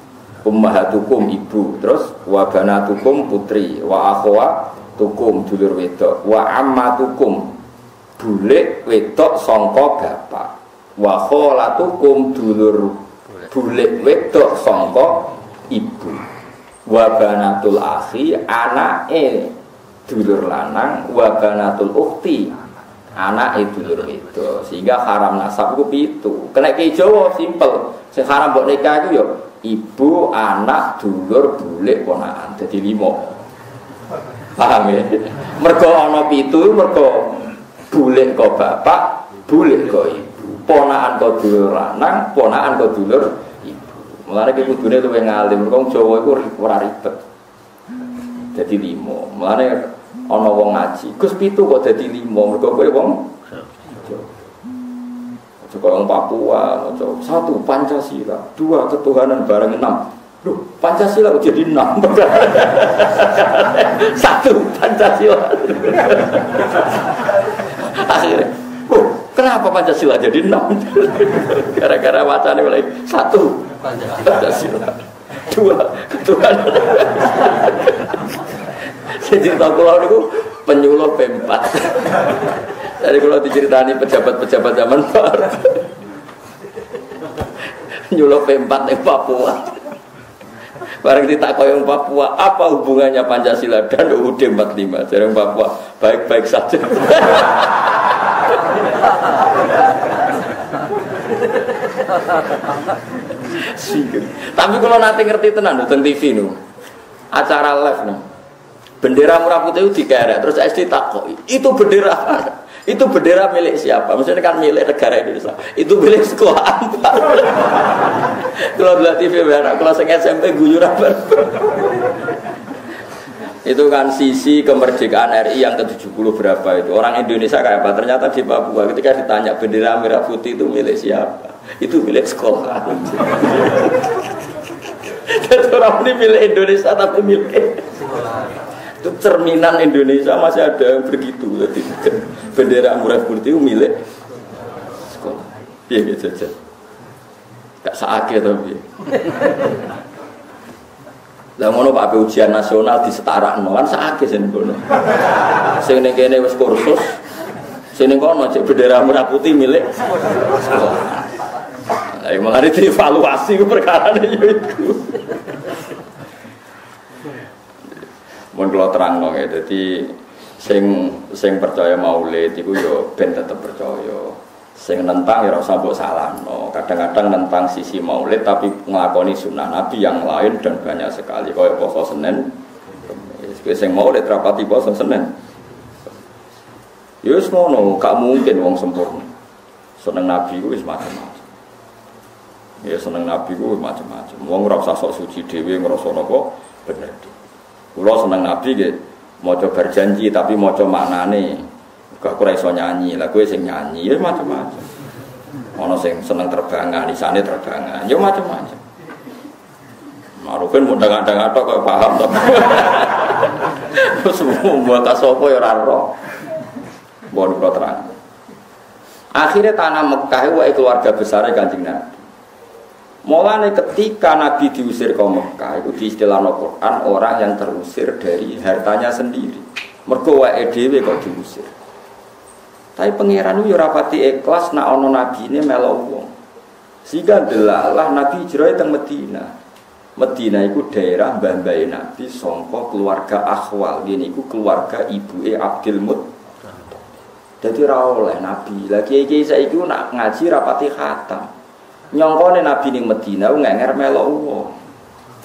ummahatukum ibu, terus wa banatukum putri, wa akhwatukum dulur wedok, wa ammatukum bulik wedok sangka bapak, wa kholatukum dulur bulik wedok sangka ibu, wa banatul akhi anake dulur lanang, wa banatul ukhti anake dulur wedok. Sehingga haram nasab ku 7. Kena Ki Jawa simpel. Sing haram mbok nikah iku ya ibu, anak, dulur, bulik, ponakan. Dadi 5. Paham ya? Mergo ana 7 mergo bulik kok bapak, bulik kok ibu. Ponakan kok dulur lanang, ponakan kok dulur ibu. Mulane ki kudune luwih ngalim. Mergo Jawa iku ora ribet. Dadi 5. Mulane ana wong ngaji, Gus 7 kok dadi 5. Mergo kowe wong Joko orang Papua, 1 Pancasila, 2 ketuhanan bareng 6. Loh, Pancasila jadi 6. 1 Pancasila. Akhirnya, kenapa Pancasila jadi 6? Gara-gara wacana mulai 1 Pancasila, 2 ketuhanan. Cerita kula niku penyuluh P4. Jadi kalau diceritani pejabat-pejabat zaman baru. Nyuluh P4 ning Papua. Bareng ditakoni yang Papua, apa hubungannya Pancasila dan UUD 45? Jarang Papua, baik-baik saja. Tapi kalau nanti ngerti tenan teng TV nu. Acara live nu. Bendera merah putih itu dikerek terus SD takoi. Itu bendera apa? Itu bendera milik siapa? Maksudnya kan milik negara Indonesia. Itu milik sekolah apa? Kalau lihat TV benar, kalau saya SMP guyuran itu kan sisi kemerdekaan RI yang ke-70 berapa itu. Orang Indonesia kayak apa? Ternyata di Papua ketika ditanya bendera merah putih itu milik siapa? Itu milik sekolah. Jadi orang ini milik Indonesia tapi milik itu cerminan Indonesia masih ada yang begitu. Jadi bendera merah putih itu milik sekolah. Iya gitu saja. Gak sakit tapi. Lah ngono Pak ujian nasional disetarakno kan sakit sing ngono. Sing ning kene wis kursus. Sing ning kono cek bendera merah putih milik sekolah. Lah iki mari dievaluasi ku perkara yo iku. Mun kula terangno ya, dadi sing percaya maulid iku yo ben tetep percaya. Sing nentang ya ora usah mbok salahno. Kadang-kadang nentang sisi maulid tapi nglakoni sunnah Nabi yang lain dan banyak sekali. Kaya poso Senin. Sing maulid rapati poso Senin. Ya wis ngono, gak mungkin wong sempurna. Seneng Nabi ku wis macam-macam. Ya seneng Nabi ku macam-macam. Wong ora usah sok suci dhewe ngrasa napa bener. Kula seneng Nabi nggih maca berjanji tapi maca maknane. Gak ora iso nyanyi, lah kowe sing nyanyi ya macam-macam. Ana sing seneng terbangan, isane terbangan, ya macam-macam. Marufin mundang-andang atok kok paham to. Semua tak sapa ya ora ro. Bon kula terang. Akhirnya tanah Mekah wae keluarga besar Kanjeng Nabi. Mulane ketika Nabi diusir ke Mekah itu di istilah Al-Quran orang yang terusir dari hartanya sendiri. Mergo wae dhewe kok diusir. Tapi pangeran yo rapati ikhlas nak ana nabine melok wong. Sehingga delalah Nabi hijrah teng Madinah. Madinah iku daerah mbah-mbahe Nabi sangka keluarga Akhwal. Yen iku keluarga ibuke Abdul Muttalib. Dadi ra oleh Nabi. Lah kiai-kiai saiki nak ngaji rapati khatam. Nyongkone Nabi ning Madinah ngenger melok wong.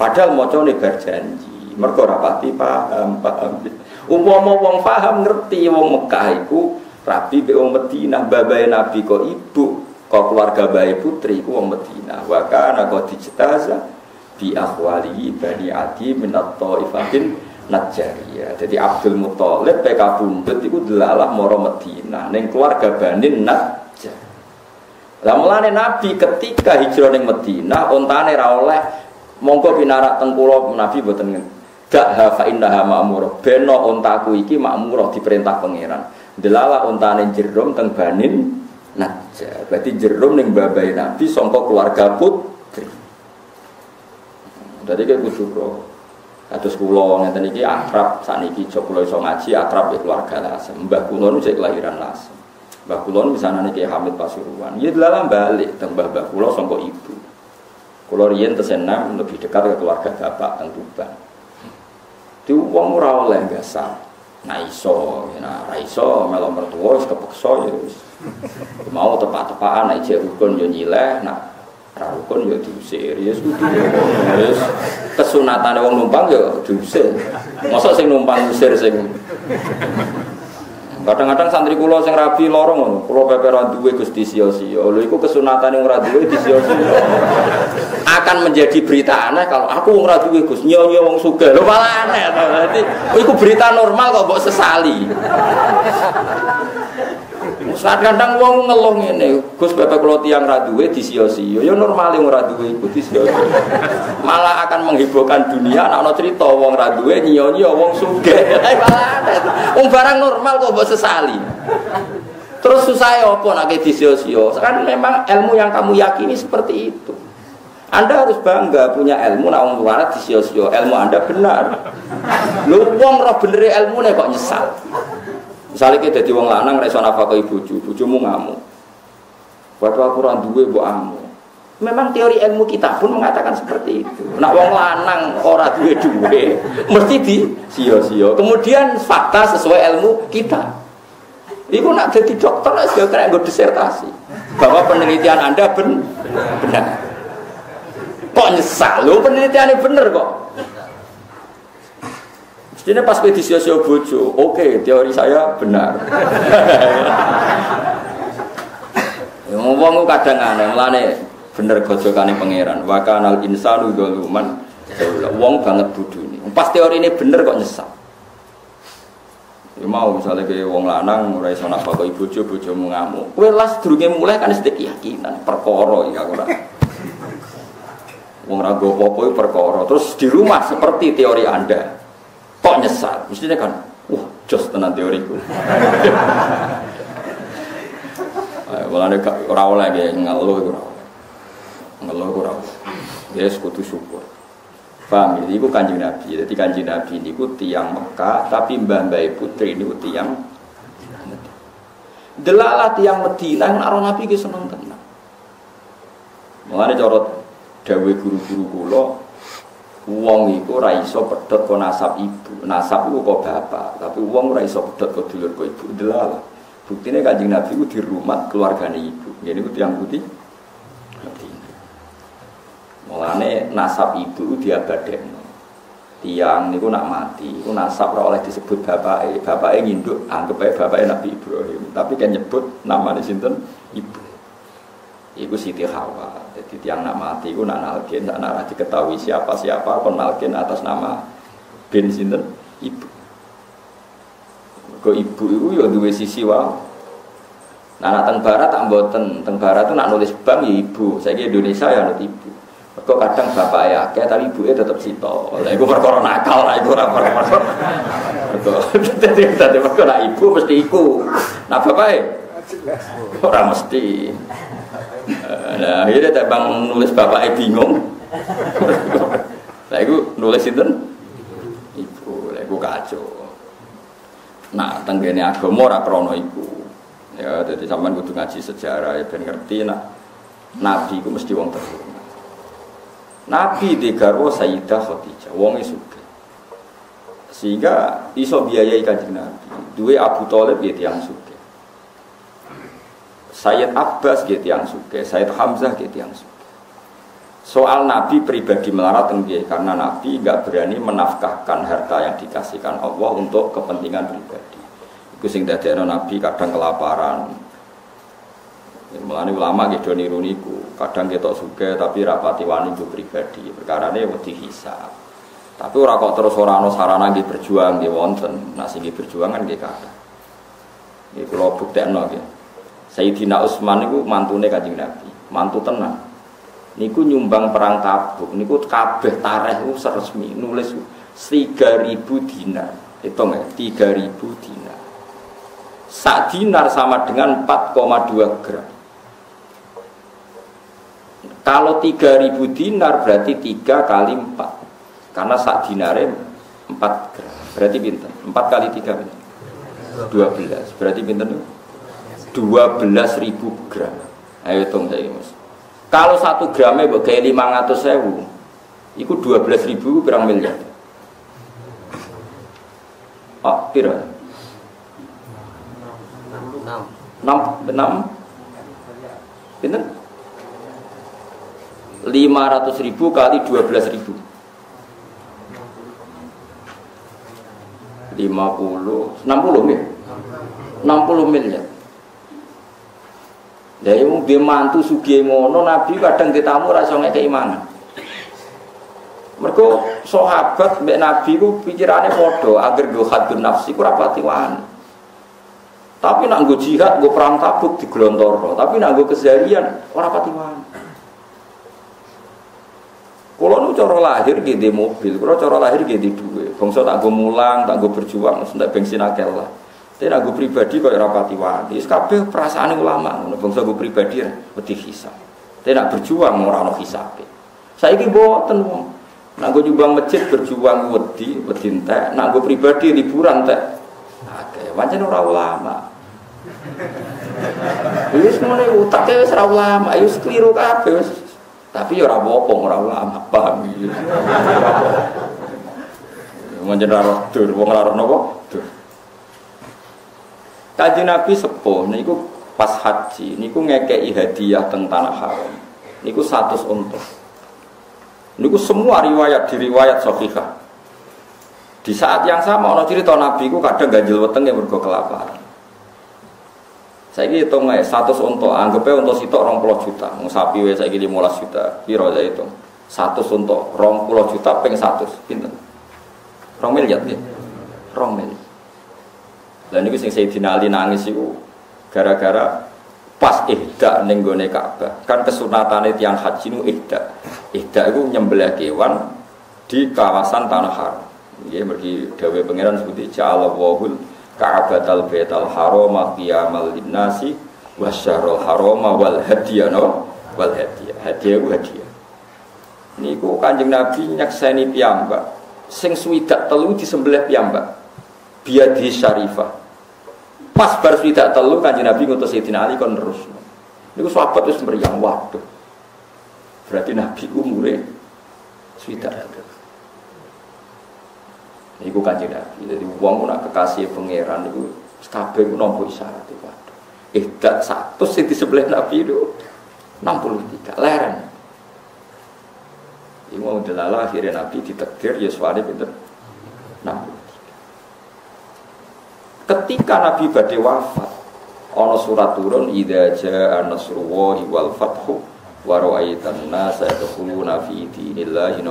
Padahal macane berjanji. Mergo rapati paham. Umpama wong paham ngerti wong Mekah iku rabi be wong Madinah, babae Nabi kok ibu, kok keluarga bae putri ku wong Madinah. Wa kana qad dijtaza bi akhwalihi bani Adi min at-Thaifatin Najjariyah. Jadi Abdul Muttalib PK Bundut iku delalah mara Madinah ning keluarga Bani Najjar. Lah mulane Nabi ketika hijrah ning Madinah ontane ra oleh monggo pinarak teng kula Nabi mboten dak fa innaha ma'murah. Beno ontaku iki makmurah diperintah pangeran. Delala ontane jerum teng Banin Najjar. Berarti jerum ning babahe Nabi sangka keluarga putri. Dadi ke kudu kados kula ngeten iki akrab sakniki jog kula iso ngaji akrab keluarga Lasem. Mbah kula nu sing kelahiran Lasem. Mbah kula misanane Ki Hamid Pasuruan. Ya delala balik teng mbah kula sangka ibu. Kula riyen tesenam lebih dekat ke keluarga bapak teng Tuban. Di wong ora oleh gasal. Nah iso, nah ra iso melo mertua wis kepeksa ya wis. Mau tepak-tepakan nek jek rukun yo nyileh, nak ra rukun yo diusir. Ya kudu. Wis kesunatane wong numpang yo diusir. Mosok sing numpang usir sing kadang-kadang santri kula sing rabi loro ngono, kula pepe ra duwe Gusti sia-sia. Lho iku kesunatane ora duwe disia-sia. Akan menjadi berita aneh kalau aku wong ra duwe Gus, nyonya wong sugih. Lho malah aneh to. Dadi iku berita normal kok mbok sesali. Kadang-kadang wong ngeluh ngene, Gus pepe kula tiyang ra duwe disia-sia. Ya normale wong ra duwe iku disia-sia. Malah akan menghebohkan dunia nek ana cerita wong ra duwe nyonya wong sugih. Malah aneh. Wong barang normal kok mbok sesali. Terus susah apa nek disia-sia? Kan memang ilmu yang kamu yakini seperti itu. Anda harus bangga punya ilmu, nak wong luar disio-sio ilmu Anda benar. Lu wong roh bener ilmune kok nyesal. Misalnya kita jadi wong lanang ra iso nafkahi bojomu ngamuk. Padahal aku ora duwe mbok amu. Memang teori ilmu kita pun mengatakan seperti itu. Nak wong lanang ora duwe mesti di sio-sio. Kemudian fakta sesuai ilmu kita. Iku nak jadi dokter wis kena nggo disertasi bahwa penelitian Anda benar. Kok nyesal lho penelitiannya bener kok. Mestinya pas di sio-sio bojo, oke, teori saya benar. Ngomong kadang aneh, melane bener gojokane pangeran. Wa kanal insanu dzaluman. Wong banget bodone. Pas teori ini bener kok nyesal. Ya mau misalnya kayak wong lanang ora iso nafkahi bojomu ngamuk. Kowe las durunge mulai kan sedek keyakinan perkara ya ora. Wong ra go apa-apa perkara. Terus di rumah seperti teori Anda. Kok nyesal? Mestinya kan, wah, jos tenan teoriku. Mulane ora oleh ngeluh iku ora. Ngeluh ora. Ya sekutu syukur. Paham iki ku Kanjeng Nabi. Dadi Kanjeng Nabi niku tiyang Mekah, tapi mbah-mbah putri niku tiyang Delalah tiyang Madinah karo Nabi ki seneng tenan. Mulane cara dawuh guru-guru kula wong iku ora iso pedhot kok nasab ibu. Nasab iku kok bapak, tapi wong ora iso pedhot kok dulur kok ibu. Delalah. Buktine Kanjeng Nabi ku dirumat keluargane ibu. Ngene iku tiyang putih. Mulane nasab ibu diabadekno. Tiyang niku nak mati, iku nasab ora oleh disebut bapake. Bapake nginduk anggap ae bapake Nabi Ibrahim, tapi kan nyebut namane sinten? Ibu. Iku Siti Hawa. Jadi tiang nak mati iku nak nalkin, nak diketahui siapa-siapa kon nalkin atas nama bin sinten? Ibu. Kok ibu iku ya duwe sisi wae. Nah, teng barat tak mboten, teng barat tu nak nulis bank ya ibu. Saiki Indonesia ya nut ibu. Kok kadang bapak ya akeh tapi ibuke tetep sito. Lah iku perkara nakal lah iku ora perkara. Dadi perkara ibu mesti iku. Nah bapake ora mesti. Nah, akhirnya tak bang nulis bapaknya bingung. Lah iku nulis sinten? Ibu, lah iku kacau. Nah, tenggene agama ora krana iku. Ya, dadi sampean kudu ngaji sejarah ya ben ngerti nak nabi iku mesti wong terhormat. Nabi digarwa Sayyidah Khadijah, wong e sugih. Sehingga iso biayai Kanjeng Nabi. Duwe Abu Thalib ya tiyang sugih. Sayyid Abbas gitu yang suka, Sayyid Hamzah gitu yang suka. Soal Nabi pribadi melarat tinggi karena Nabi nggak berani menafkahkan harta yang dikasihkan Allah untuk kepentingan pribadi. Itu sing dadekno Nabi kadang kelaparan. Mulane ulama gitu niru niku, kadang ketok suka tapi rapati wani ku pribadi. Perkarane wedi hisab. Tapi ora kok terus ora ana sarana nggih berjuang nggih wonten. Nek sing berjuang kan nggih kathah. Nggih kula buktekno nggih. Sayyidina Utsman niku mantune Kanjeng Nabi, mantu tenan. Niku nyumbang perang Tabuk, niku kabeh tarikh niku resmi nulis 3.000 dinar. Hitung ya, 3.000 dinar. Sak dinar sama dengan 4,2 gram. Kalau 3.000 dinar berarti 3 kali 4. Karena sak dinare 4 gram. Berarti pinten? 4 kali 3 pinten? 12. Berarti pinten? 12.000 gram. Ayo hitung saya Mas. Kalau 1 gramnya bagai 500.000, itu 12.000 berapa miliar? Ah, pira? 6. Pinten? 500.000 kali 12.000. 60 ya? 60 miliar. Lah wong dhe mantu sugih ngono Nabi kadang ditamu ra iso ngekeki mangan. Mergo sahabat mbek Nabi ku pikirane padha, agar nggo hadun nafsi ku ora pati wani. Tapi nak nggo jihad, nggo perang Tabuk diglontoro, tapi nak nggo keseharian ora pati wani. Kula nu cara lahir nggih mobil, kula cara lahir nggih duwe. Bangsa tak nggo mulang, tak nggo berjuang, sendak bensin akeh lah. Tapi aku pribadi kaya rapati wani. Wis kabeh perasaan ulama ngono bangsa aku pribadi wedi hisab. Tapi nak berjuang ora ono hisabe. Saiki mboten wong. Nak go nyumbang masjid berjuang wedi entek, nak go pribadi liburan teh. Akeh, pancen ora ulama. Wis ngene utake wis ora ulama, wis kliru kabeh wis. Tapi ya ora apa-apa ora ulama, paham iki. Pancen ora dur, wong ora napa? Dur. Kanjeng Nabi sepuh niku pas haji niku ngekeki hadiah teng tanah haram. Niku 100 unta. Niku semua riwayat di riwayat sahihah. Di saat yang sama ana cerita Nabi ku kadang ganjil weteng yang mergo kelaparan. Saiki hitung ae 100 unta, anggepe unta sitok 20 juta. Wong sapi wae saiki 15 juta. Piro ya itu? 100 unta 20 juta ping 100 pinten? 2 miliar nggih. 2 miliar. Lah niku sing Sayyidina Ali nangis iku gara-gara pas ihda ning gone Ka'bah. Kan kesunatane tiyang haji nu ihda. Ihda iku nyembelih kewan di kawasan tanah haram. Nggih mergi dawuh pangeran sebuti ja'alallahul Ka'batal Baital Haram qiyamal linnasi wasyarul harama wal hadiyana wal hadiyah. Hadiah ku hadiah. Niku Kanjeng Nabi nyakseni piyambak. Sing swidak telu disembelih piyambak. Biadi syarifah. Pas bar swidak telu Kanjeng Nabi ngutus Sayyidina Ali kon terus. Niku sahabat wis mriyang, waduh. Berarti Nabi umure swidak. Niku Kanjeng Nabi. Jadi wong nak kekasih pangeran niku kabeh nampa isyarat iku. Dat 100 sing disebelah Nabi itu 63 leren. Iku mau delala akhirnya Nabi ditakdir Yuswane pinten 63. Ketika Nabi badhe wafat, ana surat turun idza jaa nasrullahi wal fathu wa ra'aitan nasa yadkhuluna fi dinillahi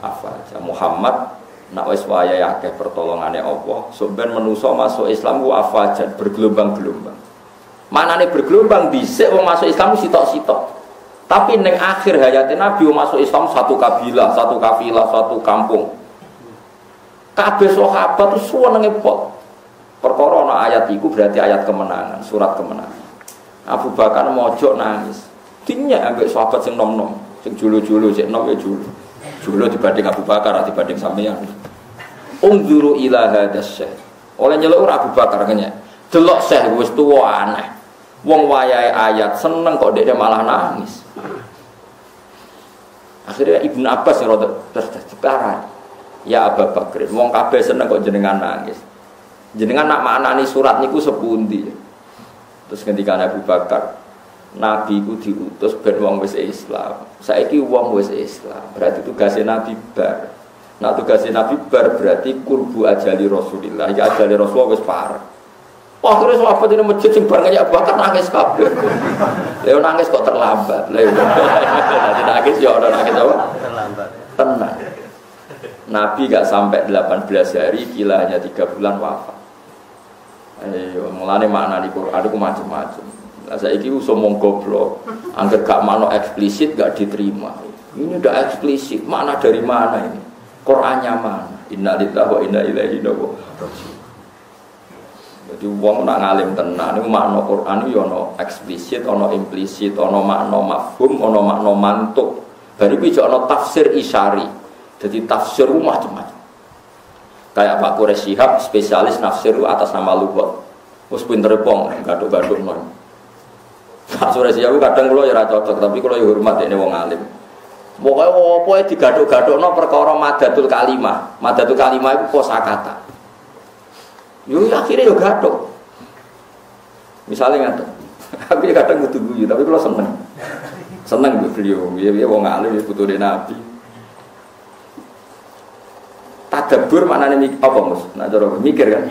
afwaja. Muhammad nak wis wayahe akeh pertolongane Allah, sampeyan manusa masuk Islam ku afwajan bergelombang-gelombang. Manane bergelombang dhisik wong masuk Islam sitok-sitok. Tapi ning akhir hayate Nabi wong masuk Islam satu kabilah, satu kafilah, satu kampung. Kabeh sahabat itu senenge pol. Perkara ana ayat iku berarti ayat kemenangan, surat kemenangan. Abu Bakar mojok nangis. Dinyak ambek sahabat sing nom-nom, sing julu-julu, sing nom ya julu. Julu dibanding Abu Bakar dibanding sampeyan. Unzuru ila hadas syekh. Oleh nyeluk Abu Bakar kenyek. Delok syekh wis tuwa aneh. Wong wayahe ayat seneng kok dhek malah nangis. Akhirnya Ibnu Abbas yang rada tercekat. Ya Abu Bakar, wong kabeh seneng kok jenengan nangis. Jenengan nak maknani surat niku sepundi. Terus ketika Abu Bakar, Nabi ku diutus ben wong wis Islam. Saiki wong wis Islam, berarti tugasnya Nabi bar. Nah tugasnya Nabi bar berarti kurbu ajali Rasulillah. Ya ajali Rasulullah wis parah. Akhirnya sahabat ini masjid sing bareng Abu Bakar nangis kabeh. Lha nangis kok terlambat. Lha nangis ya ora nangis apa? Terlambat. Tenang. Nabi gak sampai 18 hari, gila hanya 3 bulan wafat. Ayo mulane maknane Quran iku macam-macam. Lah saiki uso mung goblok, angger gak mano eksplisit gak diterima. Ini udah eksplisit, makna dari mana ini? Qur'annya mana? Inna lillahi wa inna ilaihi raji'un. Jadi wong nak ngalim tenan niku makna Quran yo ana eksplisit, ana implisit, ana makna mafhum, ana makna mantuk. Bariku ijo ana tafsir isyari. Jadi tafsir macam-macam. Kayak Pak Quraisy Shihab spesialis nafsir atas nama lughat. Wis pinter pong gaduk-gaduk non. Pak Quraisy Shihab kadang kula ya ora cocok, tapi kula ya hormat dene wong alim. Pokoke opo digaduk-gadukno perkara madatul kalimah. Madatul kalimah iku kosakata. Yo akhirnya yo gaduk. Misalnya ngaten. Aku ya kadang kudu guyu, tapi kula seneng. Seneng beliau, piye-piye wong alim ya putune Nabi. Tadabbur maknane apa Mus? Nak cara mikir kan?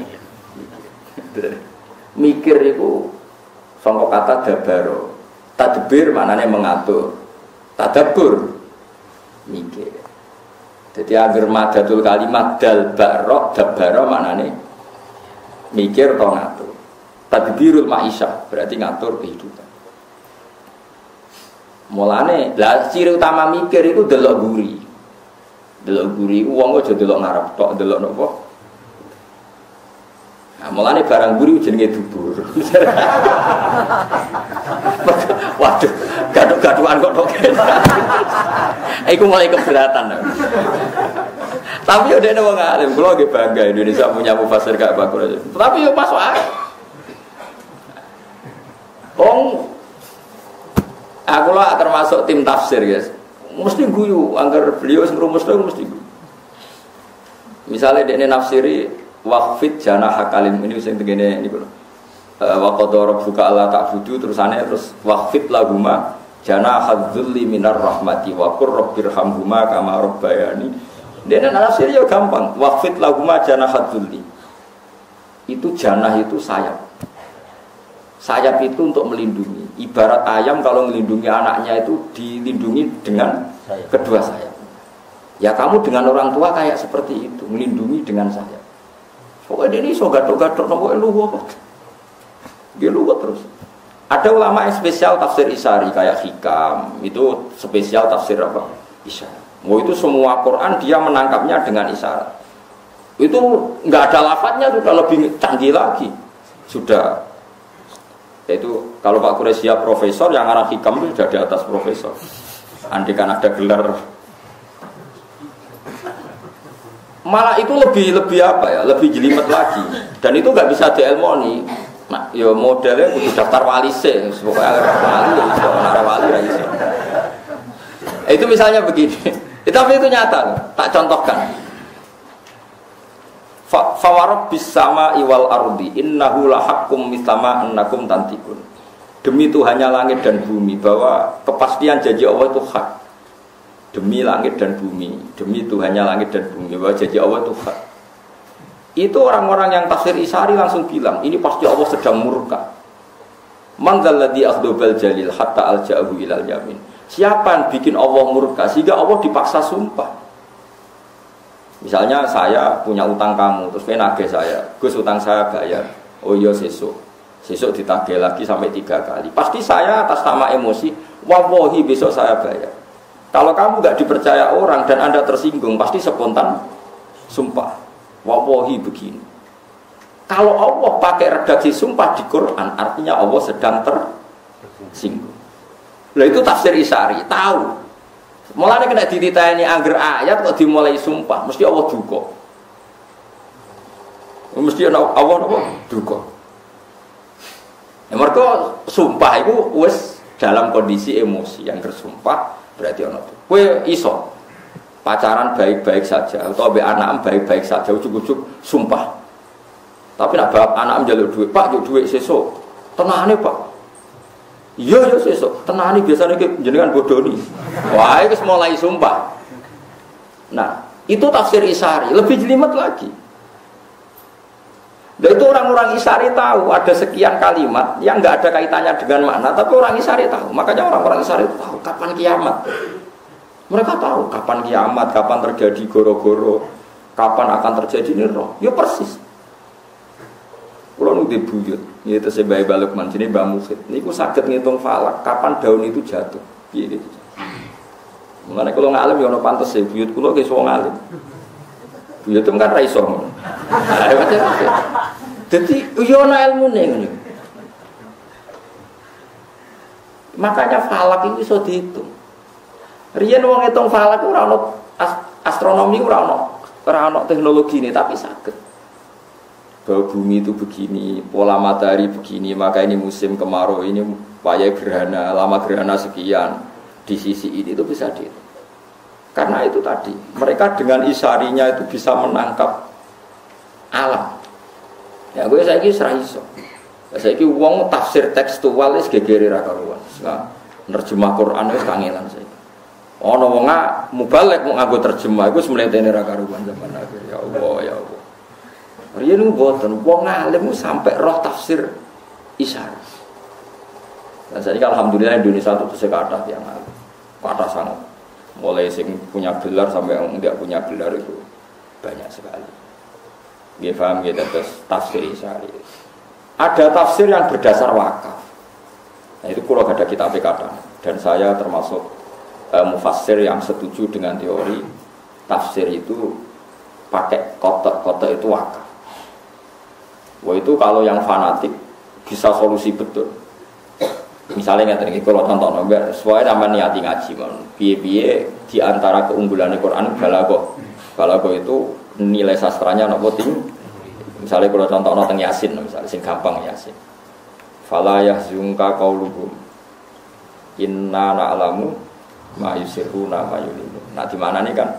Mikir itu sangka kata dabaro. Tadbir maknane mengatur. Tadabbur mikir. Jadi agar madatul kalimat dal barok dabaro maknane mikir atau ngatur. Tadbirul ma'isyah berarti ngatur kehidupan. Mulane lah ciri utama mikir itu delok guri. Delok guri wong aja delok ngarep tok delok napa. Nah, mulane barang guri jenenge dubur. Waduh, gaduh-gaduhan kok tok. Iku mulai keberatan. Tapi udah ada wong alim, kula nggih bangga Indonesia punya mufasir gak bagus. Tapi yo masuk akal. Aku lah termasuk tim tafsir, guys. Mesti guyu, anggar beliau ngrumus to mesti guyu. Misalnya dekne nafsiri waqfid janah kalim ini sing tegene niku. Wa qadara rabbuka alla ta'budu terusane terus waqfid lahuma janah hadzulli minar rahmati wa qur rabbirhamhuma kama rabbayani. Dekne nafsiri yo gampang, waqfid lahuma janah hadzulli. Itu janah itu sayap. Sayap itu untuk melindungi. Ibarat ayam kalau melindungi anaknya itu dilindungi dengan kedua sayap. Ya kamu dengan orang tua kayak seperti itu, melindungi dengan sayap. Pokoknya ini so gatok-gatok nopo luwih. Dia luwih terus. Ada ulama yang spesial tafsir Isari kayak Hikam, itu spesial tafsir apa? Isyarat. Oh itu semua Quran dia menangkapnya dengan isyarat. Itu enggak ada lafadznya sudah lebih canggih lagi. Sudah. Itu kalau Pak Quraisy profesor yang arah Hikam itu sudah di atas profesor. Andai kan ada gelar. Malah itu lebih apa ya, lebih jelimet lagi. Dan itu nggak bisa dielmoni. Nah, ya modelnya kudu daftar wali sih, pokoknya wali ya. Itu misalnya begini. Tapi itu nyata, tak contohkan. Fawarab bisama iwal ardi innahu lahakum mislama annakum tantikun. Demi Tuhannya langit dan bumi bahwa kepastian janji Allah itu hak. Demi langit dan bumi, demi Tuhannya langit dan bumi bahwa janji Allah itu hak. Itu orang-orang yang tafsir Isari langsung bilang, ini pasti Allah sedang murka. Man dzalladzi akhdabal jalil hatta alja'ahu ilal yamin. Siapa yang bikin Allah murka sehingga Allah dipaksa sumpah? Misalnya saya punya utang kamu, terus nagih saya, Gus utang saya bayar. Oh iya sesuk ditagih lagi sampai 3 kali. Pasti saya atas nama emosi, wallahi besok saya bayar. Kalau kamu nggak dipercaya orang dan Anda tersinggung, pasti spontan sumpah. Wallahi begini. Kalau Allah pakai redaksi sumpah di Quran, artinya Allah sedang tersinggung. Nah itu tafsir Isari, tahu. Mulanya kena dititani angger ayat kok dimulai sumpah, mesti Allah duka. Mesti Allah duka. Ya mereka sumpah itu wis dalam kondisi emosi yang bersumpah. Berarti ono tuh. Kowe iso pacaran baik-baik saja atau mbek anak baik-baik saja ujug-ujug sumpah. Tapi nek bapak anak njaluk duit, Pak, njuk duit sesuk. Tenane, Pak. Iya sesuk. Tenane biasane iki jenengan bodoni. Wah, iki mulai sumpah. Nah, itu tafsir Isari, lebih jelimet lagi. Dan itu orang-orang Isari tahu ada sekian kalimat yang nggak ada kaitannya dengan makna, tapi orang Isari tahu. Makanya orang-orang Isari tahu kapan kiamat. Mereka tahu kapan kiamat, kapan terjadi goro-goro, kapan akan terjadi niro. Ya persis. Kalau nu dibuyut, yaitu sebagai baluk mancini bamukit. Niku sakit ngitung falak, kapan daun itu jatuh. Gitu. Mengenai kalau ngalim ya ono pantes ya buyut kulo ge wong alim. Buyut itu kan ra iso ngono. Jadi yo ana ilmune ngene. Makanya falak itu iso dihitung. Riyen wong ngitung falak ora ono astronomi ora ono teknologi ini tapi saged. Bahwa bumi itu begini, pola matahari begini, maka ini musim kemarau, ini wayah gerhana, lama gerhana sekian di sisi ini itu bisa dihitung. Karena itu tadi, mereka dengan isarinya itu bisa menangkap alam. Ya gue saiki ora iso. Saiki wong tafsir tekstual wis gegere ra karuan. Nah, nerjemah Quran wis kangelan saiki. Ana wong mubalek mau nganggo terjemah iku semletene ra karuan zaman akhir. Ya Allah, ya Allah. Riyen mboten wong alim sampai roh tafsir Isari. Dan saiki alhamdulillah Indonesia itu sekata yang alim. Kata sangat. Mulai sing punya gelar sampai yang tidak punya gelar itu banyak sekali. Nggih paham nggih terus tafsir Isari. Ada tafsir yang berdasar wakaf. Nah itu kalau ada kitab kata dan saya termasuk mufassir yang setuju dengan teori tafsir itu pakai kotak-kotak itu wakaf. Wah itu kalau yang fanatik bisa solusi betul. Misalnya ngeten iki kula contohno mbak, sesuai sampean niati ngaji mon. Piye-piye di antara keunggulan Quran balaghah. Balaghah itu nilai sastranya napa tinggi. Misalnya kula contohno teng Yasin misalnya sing gampang Yasin. Fala yahzunka qauluhum. Inna na'lamu ma yusirruna ma yulinu. Nah di mana nih kan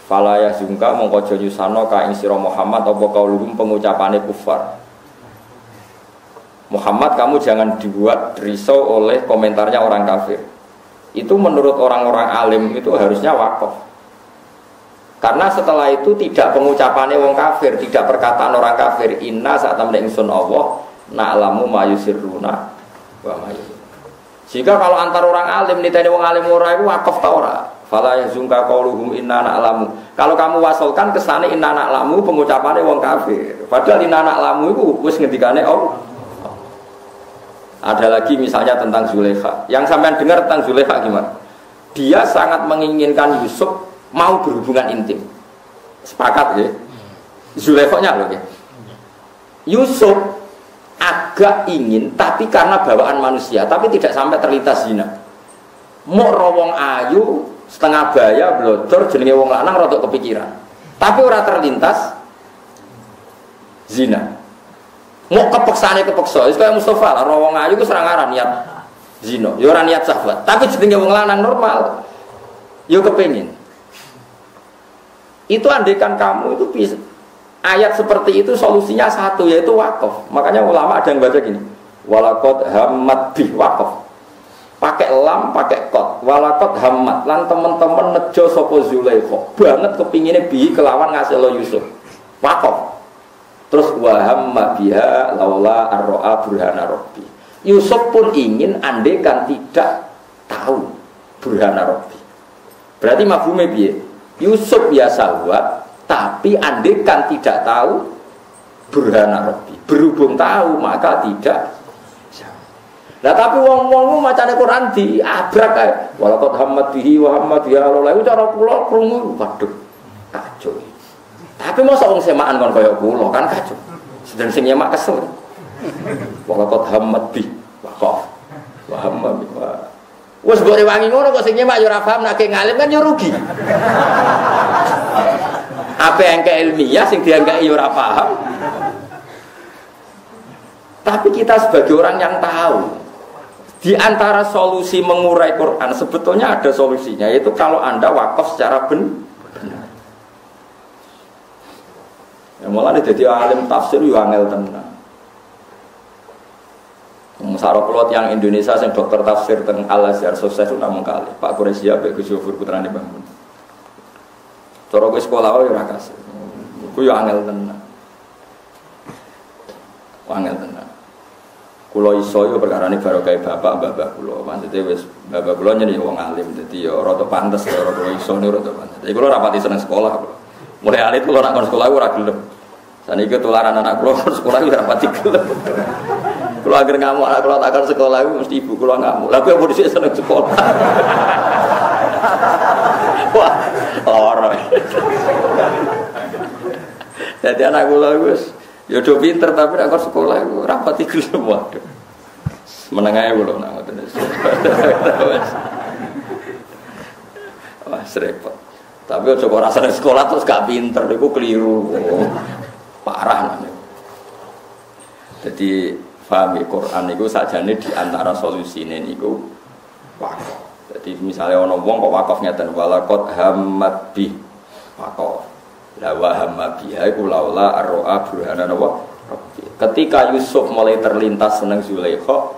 fala yahzunka mongko aja nyusano ka ing sira Muhammad apa qauluhum pengucapane kufar. Muhammad kamu jangan dibuat risau oleh komentarnya orang kafir. Itu menurut orang-orang alim itu harusnya wakaf. Karena setelah itu tidak pengucapannya wong kafir, tidak perkataan orang kafir. Inna saat temen ingsun Allah na'lamu ma yusirruna wa ma yulinu. Jika kalau antar orang alim niteni wong alim ora iku wakaf ta ora? Fala yazunka qauluhum inna na'lamu. Kalau kamu wasolkan kesane inna na'lamu pengucapannya wong kafir. Padahal inna na'lamu iku wis ngendikane Allah. Ada lagi misalnya tentang Zulaikha. Yang sampean dengar tentang Zulaikha gimana? Dia sangat menginginkan Yusuf mau berhubungan intim. Sepakat ya? Zulaikhanya loh ya. Yusuf agak ingin, tapi karena bawaan manusia, tapi tidak sampai terlintas zina. Mau rawong ayu, setengah baya, blodor, jenenge wong lanang rotok kepikiran. Tapi ora terlintas zina. Mau kepeksane kepeksa, itu kayak Mustafa lah, rawong ayu itu serangaran niat zino, ya orang niat sahabat. Tapi jenenge wong lanang normal, yo kepengin. Itu andekan kamu itu bisa, ayat seperti itu solusinya satu yaitu wakaf. Makanya ulama ada yang baca gini, walakot hamad bih wakaf. Pakai lam, pakai kot, walakot hamad. Lan teman-teman nejo sopo Zulaikha banget kepinginnya bih kelawan ngasih lo Yusuf. Wakaf. Terus wahamma biha laula arro'a burhana rabbi. Yusuf pun ingin andekan tidak tahu burhana rabbi. Berarti mafhume piye? Yusuf ya sahabat, tapi andekan tidak tahu burhana rabbi. Berhubung tahu maka tidak. Nah tapi wong-wong macane Quran diabrak kae. Walaqad hammat bihi wa hamma biha laula iku cara kula krungu waduh kacau. Tapi masa wong semaan kon kaya kula kan kacau. Sedang sing nyemak kesel. Walaqad hammat bi waqaf. Wa hamma bi. Wes mbok rewangi ngono kok sing nyemak yo ora paham nek ngalim kan yo rugi. Apa yang ke ilmiah sing dianggap yo ora paham. Tapi kita sebagai orang yang tahu di antara solusi mengurai Quran sebetulnya ada solusinya yaitu kalau Anda wakaf secara benar. Ya mulane dadi alim tafsir yo angel tenan. Musara pelot yang Indonesia sing dokter tafsir teng Al-Azhar sukses itu namung kali. Pak Quraisy Mbek Gus Yufur putrane Mbah Mun. Cara kowe sekolah yo ora kasih. Ku yo angel tenan. Angel tenan. Kula iso yo perkarane barokah bapak mbah kula. Maksude wis bapak kula nyeni wong alim dadi yo rada pantes karo kula iso niku rada pantes. Jadi kula rapati seneng sekolah kula. Mulai alit kula nak sekolah ora gelem. Saniki tularan anak kula sekolah ora rapati gelem. Kula agar ngamuk anak kula takon sekolah iku mesti ibu kula ngamuk. Lah kok dhisik seneng sekolah. Wah, ora. Dadi anak kula wis ya do pinter tapi nek sekolah iku rapati gelem waduh. Meneng ae kula nak ngoten. Wah, repot. Tapi aja kok rasane sekolah terus gak pinter niku keliru. Parah namanya. Jadi paham Quran niku sajane di antara solusine niku wakaf. Jadi misalnya ana wong kok wakaf ngeten walaqad hammat bi wakaf. La wa hamma biha iku laula arro'a burhana wa rabbi. Ketika Yusuf mulai terlintas seneng Zulaikha,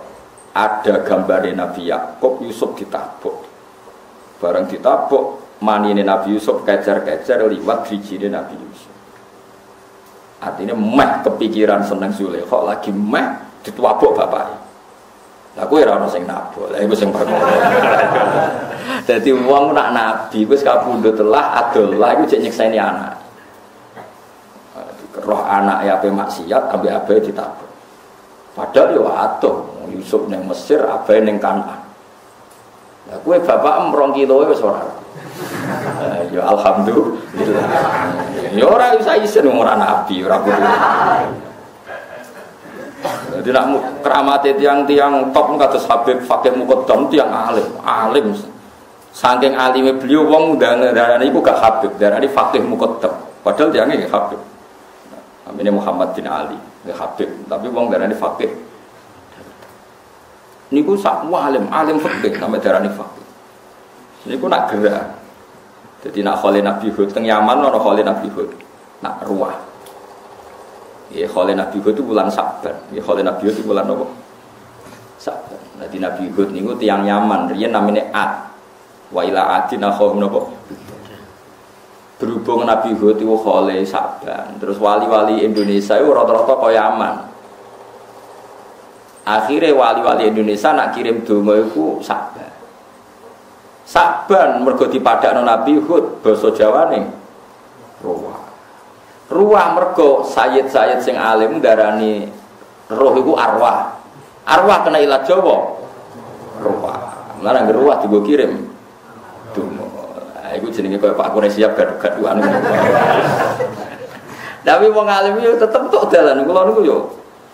ada gambar Nabi Yakub Yusuf ditabuk. Bareng ditabuk manine Nabi Yusuf kejar-kejar liwat bijine Nabi Yusuf. Artinya meh kepikiran seneng Zulaikha lagi meh dituabuk bapake. Lah kowe ora ono sing nabok. Lah iku sing perkara. Dadi wong nak nabi wis kapundhut telah adolah iku jek nyekseni anak. Roh anak ya ape maksiat ambek abe ditabuk. Padahal yo atuh Yusuf ning Mesir abe ning Kanaan. Lah kowe bapak 2 kilo wis ora. Ya alhamdulillah. Ya ora usah isen ora nabi, ora kudu. Jadi nak keramate tiang-tiang top kados Habib Fakih Muqaddam tiang alim. Saking alime beliau wong darane iku gak Habib, darane Fakih Muqaddam. Padahal tiange nggih Habib. Namanya Muhammad bin Ali, nggih Habib, tapi wong darane Fakih. Niku sak alim fikih sampe darane Fakih. Niku nak gerak. Jadi nak khole Nabi Hud teng Yaman ana khole Nabi Hud. Nak ruah. Ya khole Nabi Hud itu bulan Sa'ban. Ya khole Nabi Hud itu bulan apa? Sa'ban. Jadi Nabi Hud niku tiyang Yaman, riyen namine Ad. Wa ila adin akhum napa? Berhubung Nabi Hud itu khole Sa'ban. Terus wali-wali Indonesia itu rata-rata kaya Yaman. Akhirnya wali-wali Indonesia nak kirim donga iku Sa'ban mergo dipadakno Nabi Hud basa Jawane ruah mergo sayyid-sayyid sing alim darani roh iku arwah kena ilat Jawa ruah malah ruah digo kirim donga iku jenenge kaya Pak Kure siap gaduh-gaduhan tapi wong alim yo tetep tok dalan kula niku yo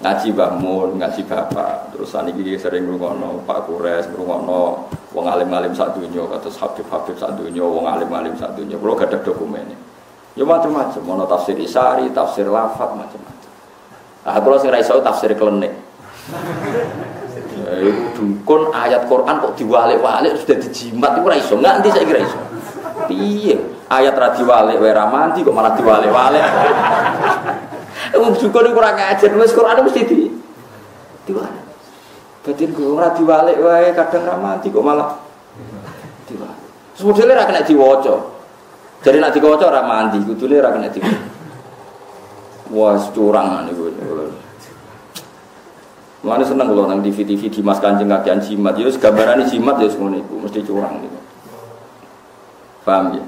ngaji Mbah Mun, ngaji Bapak, terus saniki sering ngrungokno Pak Kures, ngrungokno wong alim-alim sak donya, kados Habib-habib sak donya, wong alim-alim sak donya. Kulo gadah dokumene. Ya macam-macam, ono tafsir Isari, tafsir Lafat macam-macam. Ah kulo sing ra iso tafsir klenik. Iku dukun ayat Quran kok diwalik-walik sudah dijimat iku ra iso, nganti saiki ra iso. Piye? Ayat ra diwalik wae ra mandi kok malah diwalik-walik. Wong dukun iku ora ngajar, wis Quran mesti diwalik. Dadi ora diwalik wae kadang ra mandi kok malah diwalik. Sebetulnya ra kena diwaca. Jadi nek diwaca ora mandi, kudune ra kena diwaca. Wah, curang niku. Mulane seneng kula nang TV-TV Dimas Kanjeng kakean jimat. Ya wis gambarane jimat ya ngono iku, mesti curang niku. Paham ya?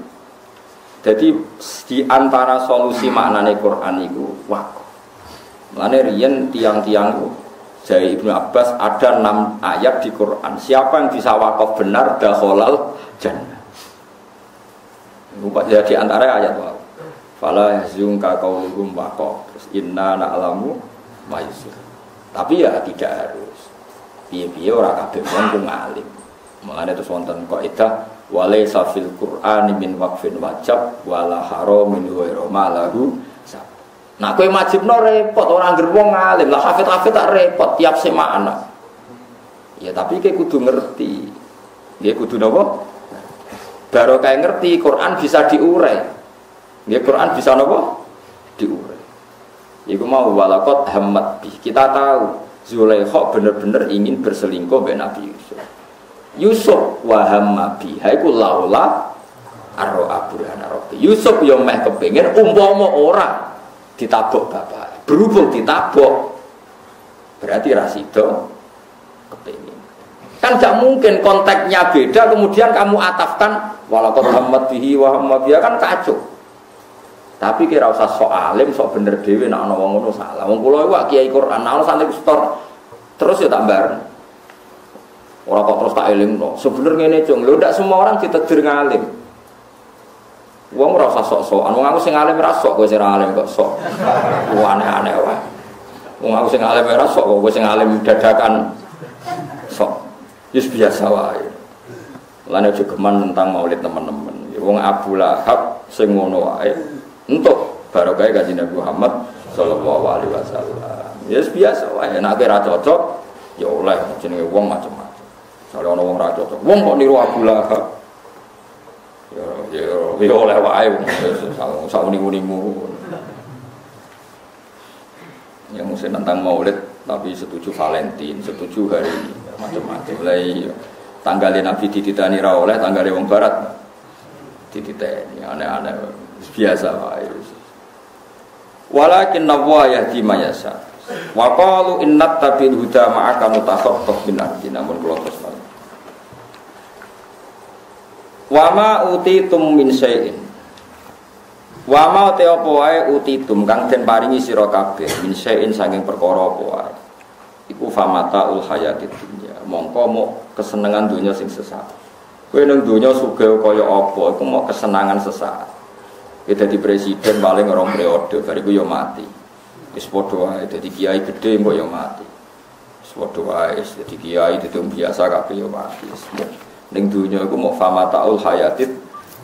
Jadi di antara solusi maknane Quran itu wakaf. Mulane riyen tiang-tiang dari Ibnu Abbas ada 6 ayat di Quran. Siapa yang bisa wakaf benar dakhalal jannah. Di antara ayat wakaf. Fala yahzunka qauluhum waqaf. Terus inna na'lamu ma yusir. Tapi ya tidak harus. Piye-piye ora kabeh wong ngalim. Mulane terus wonten kaidah walaysa fil Qur'ani min waqfin wajib wala haramin ghairu malahu. Nah kowe wajibno repot ora ngger wong alim. Lah hafid-hafid tak repot tiap semakna. Ya tapi kowe kudu ngerti. Nggih kudu napa? Baru kae ngerti Quran bisa diurai. Nggih Quran bisa napa? Diurai. Iku mau walaqat hammat bi. Kita tahu Zulaikha benar-benar ingin berselingkuh dengan Nabi Yusuf. Yusuf wa hamma biha iku laula arra burhana rabbi. Yusuf yo meh kepengin umpama ora ditabok bapak. Berhubung ditabok berarti ra sida kepengin. Kan gak mungkin konteksnya beda kemudian kamu atafkan walaqad hammat bihi wa hamma biha kan kacau. Tapi kira usah sok alim, sok bener dhewe nek ana wong ngono salah. Wong kula iku kiai Quran, ana santri setor terus ya tak bareng. Orang kok terus tak eling no. Sebenarnya ini cung, lo tidak semua orang ditedir ngalim. Wong ora usah sok-sokan. Wong aku sing alim ora sok, kowe sing alim kok sok. Aneh-aneh wae. Wong aku sing alim ora sok, kowe sing alim dadakan sok. Wis biasa wae. Lan aja geman tentang maulid teman-teman. Wong Abu Lahab sing ngono wae. Entuk barokah Kanjeng Nabi Muhammad sallallahu alaihi wasallam. Ya biasa wae. Nek ora cocok ya oleh jenenge wong macam-macam. Kalau orang orang raja, wong kok niru Abu Lahab, ya oleh wae, sama nimu. Yang mesti tentang Maulid, tapi setuju Valentine, setuju hari ini, macam-macam. Mulai tanggalnya Nabi dititani ra oleh, tanggalnya wong Barat dititani, aneh-aneh, biasa wae. Walakin nabwa yahdi mayasa. Wa qalu innat tabil huda ma'aka mutakhaffaf min ardi namun kula terus wa ma utitum min syai'in wa ma te apa wae utitum kang den paringi sira kabeh min syai'in saking perkara apa wae iku famataul hayatid dunya mongko mok kesenengan dunya sing sesaat kowe ning dunya sugih kaya apa iku mok kesenangan sesaat ya dadi presiden paling 2 periode bariku ya mati. Wis padha wae dadi kiai gedhe mbok yo mati. Padha wae dadi kiai dadi biasa kabeh yo mati. Ning dunya iku mau famataul hayatid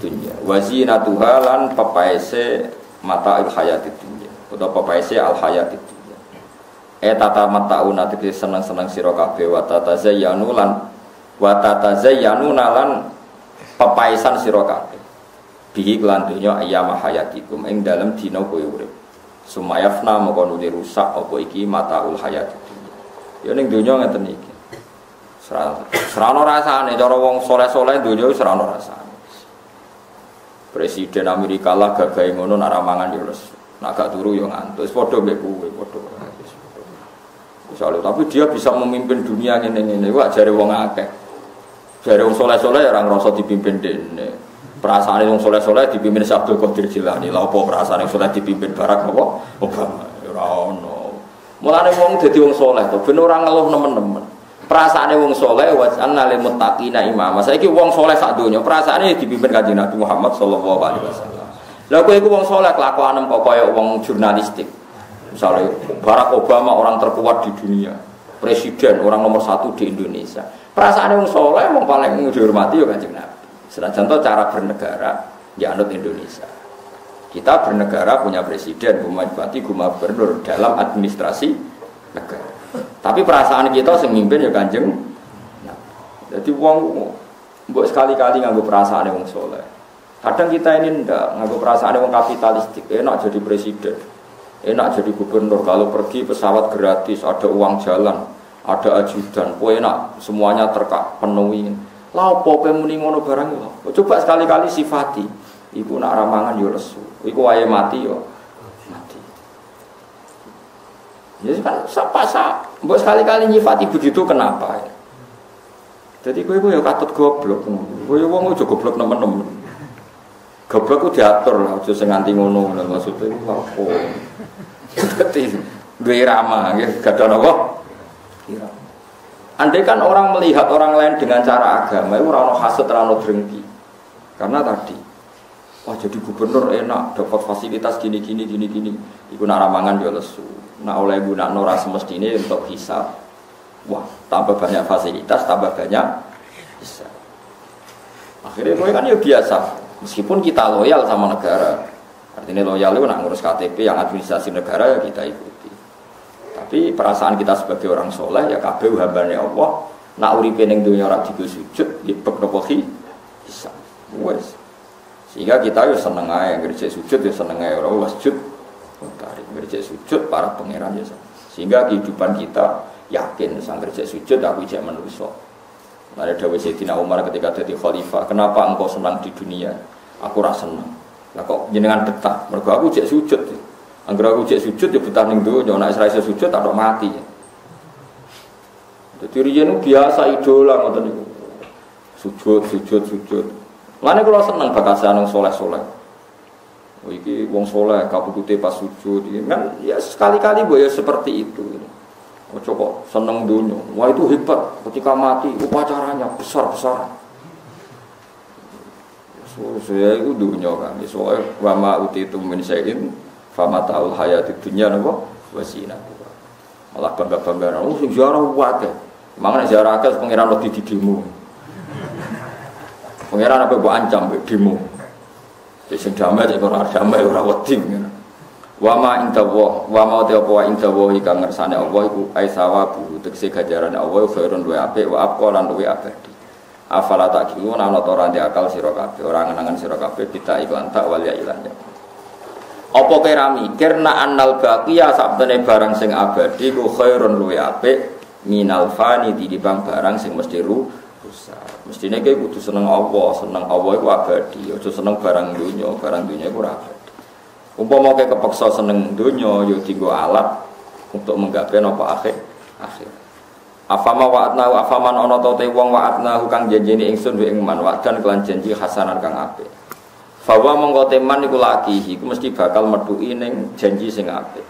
dunya. Wa zinatuha lan pepaese mataul hayatid dunya. Utawa pepaese al hayatid dunya. Tata matauna tegese seneng-seneng sira kabeh wa tatazayyanu lan pepaesan sira kabeh. Bihi lan dunya ayyama hayatikum ing dalem dina kowe urip. Sumayafna moko nuli rusak apa iki mataul hayatid dunya. Ya ning donya ngeten iki. Serana rasane cara wong saleh-saleh donya wis ora ana rasane. Presiden Amerika lah gagahe ngono nek mangan ya wis. Nek gak turu ya ngantuk. Wis padha mbek kowe, padha. Misalnya, tapi dia bisa memimpin dunia ngene-ngene. Wak jare wong akeh. Jare wong saleh-saleh ora ngrasa dipimpin dene. Perasaane wong saleh-saleh dipimpin Abdul Qadir Jilani. Lha opo perasaane saleh dipimpin Barack Obama? Ora ono. Mulane wong dadi wong saleh to ben ora ngeluh nemen-nemen. Perasaane wong saleh wa anna lil muttaqina imama. Saiki wong saleh sak donya perasaane dipimpin Kanjeng Nabi Muhammad sallallahu alaihi wasallam. Lah kowe iku wong saleh kelakuanem kok kaya wong jurnalistik. Misalnya Barack Obama orang terkuat di dunia, presiden orang nomor 1 di Indonesia. Perasaane wong saleh wong paling dihormati ya Kanjeng Nabi. Senajan contoh cara bernegara ya anut Indonesia. Kita bernegara punya presiden, bupati, gubernur dalam administrasi negara. Tapi perasaan kita sing mimpin ya Kanjeng. Nah, jadi wong mbok sekali-kali nganggo perasaan wong saleh. Kadang kita ini ndak nganggo perasaan wong kapitalistik, enak jadi presiden. Enak jadi gubernur, kalau pergi pesawat gratis, ada uang jalan, ada ajudan, enak semuanya terpenuhi. Lah opo kowe muni ngono barang lho. Coba sekali-kali sifati. Iku nak ramangan yo lesu. Iku wae mati yo mati. Jadi kan sapa-sapa. Mbok sekali-kali nyifati begitu kenapa? Jadi kowe yo katut goblok. Kowe wong aja goblok nemen-nemen. Goblok ku diatur lah aja sing nganti ngono maksudnya iku apa. Dadi duwe irama nggih gadha napa? Irama. Andai kan orang melihat orang lain dengan cara agama, itu ora ono hasud, ora ono drengki. Karena tadi, wah jadi gubernur enak, dapat fasilitas gini. Iku nak ramangan yo lesu. Nak oleh gunakno ora semestine untuk hisab. Wah, tambah banyak fasilitas, tambah banyak hisab. Akhirnya kowe kan ya biasa. Meskipun kita loyal sama negara. Artinya loyal itu nak ngurus KTP yang administrasi negara ya kita ikuti. Tapi perasaan kita sebagai orang soleh ya kabeh hambane Allah. Nak uripe ning donya ora digo sujud, dipek napa bisa. Wes. Sehingga kita yo seneng ae ngerjek sujud yo seneng ae ora wasjud. Tarik ngerjek sujud para pangeran ya. Sehingga kehidupan kita yakin sang ngerjek sujud aku ijek manusa. Mare dawuh Sayyidina Umar ketika jadi khalifah, "Kenapa engkau senang di dunia? Aku ora seneng." Lah kok jenengan betah? Mergo aku ijek sujud. Angger aku cek sujud ya betah ning donya, nek ora iso sujud tak mati. Dadi riyen biasa idola ngoten niku. Sujud. Lane kula seneng bakasan wong saleh-saleh. Oh iki wong saleh kabukute pas sujud iki kan ya sekali-kali mbok ya seperti itu. Ojo kok seneng donya. Wah itu hebat ketika mati upacaranya besar-besaran. Saya itu dunia kan, soalnya wama utitum min syai'in famataul hayatid dunya napa wasinatuha. Malah bangga-bangga sing ziarah wae. Mangane ziarah akeh pangeran wedi didemo. Pangeran apa mbok ancam mbek demo. Sing damai sing ora damai ora wedi ngono. Wa ma indawa wa ma te apa indawa iki kang ngersane Allah iku aisawabu tegese ganjarane Allah khairun luwe apik wa aqwa lan luwe abadi. Afala taqilu ana ora akal sira kabeh ora ngenangan sira kabeh kita iklan tak wal ya ilan. Apa kira mikir na annal baqiya sabdene barang sing abadi ku khairun luwe apik minal fani dibanding barang sing mesti rusak. Mestine kowe kudu seneng Allah iku abadi, aja seneng barang dunya iku ora abadi. Umpama kowe kepeksa seneng dunya ya dienggo alat untuk menggawe napa akhir. Afama wa'atna afaman ana ta te wong wa'atna kang janjine ingsun wa ing man wa'dan kelan janji hasanan kang apik. Fawa mongko teman iku laki iku mesti bakal metuki ning janji sing apik.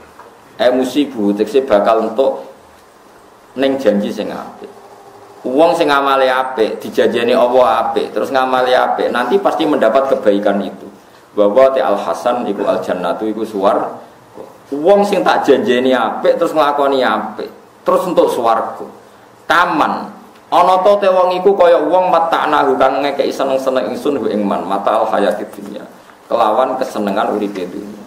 Musibu tekse bakal entuk ning janji sing apik. Wong sing ngamale apik dijanjeni Allah apik terus ngamale apik nanti pasti mendapat kebaikan itu. Bahwa te al hasan iku al jannatu iku suwar. Wong sing tak janjeni apik terus nglakoni apik terus untuk swarga. Kaman ana to te wong iku kaya wong mataknahu kang ngekeki seneng-seneng ingsun ing man matal hayatid dunya. Kelawan kesenengan uripe dunya.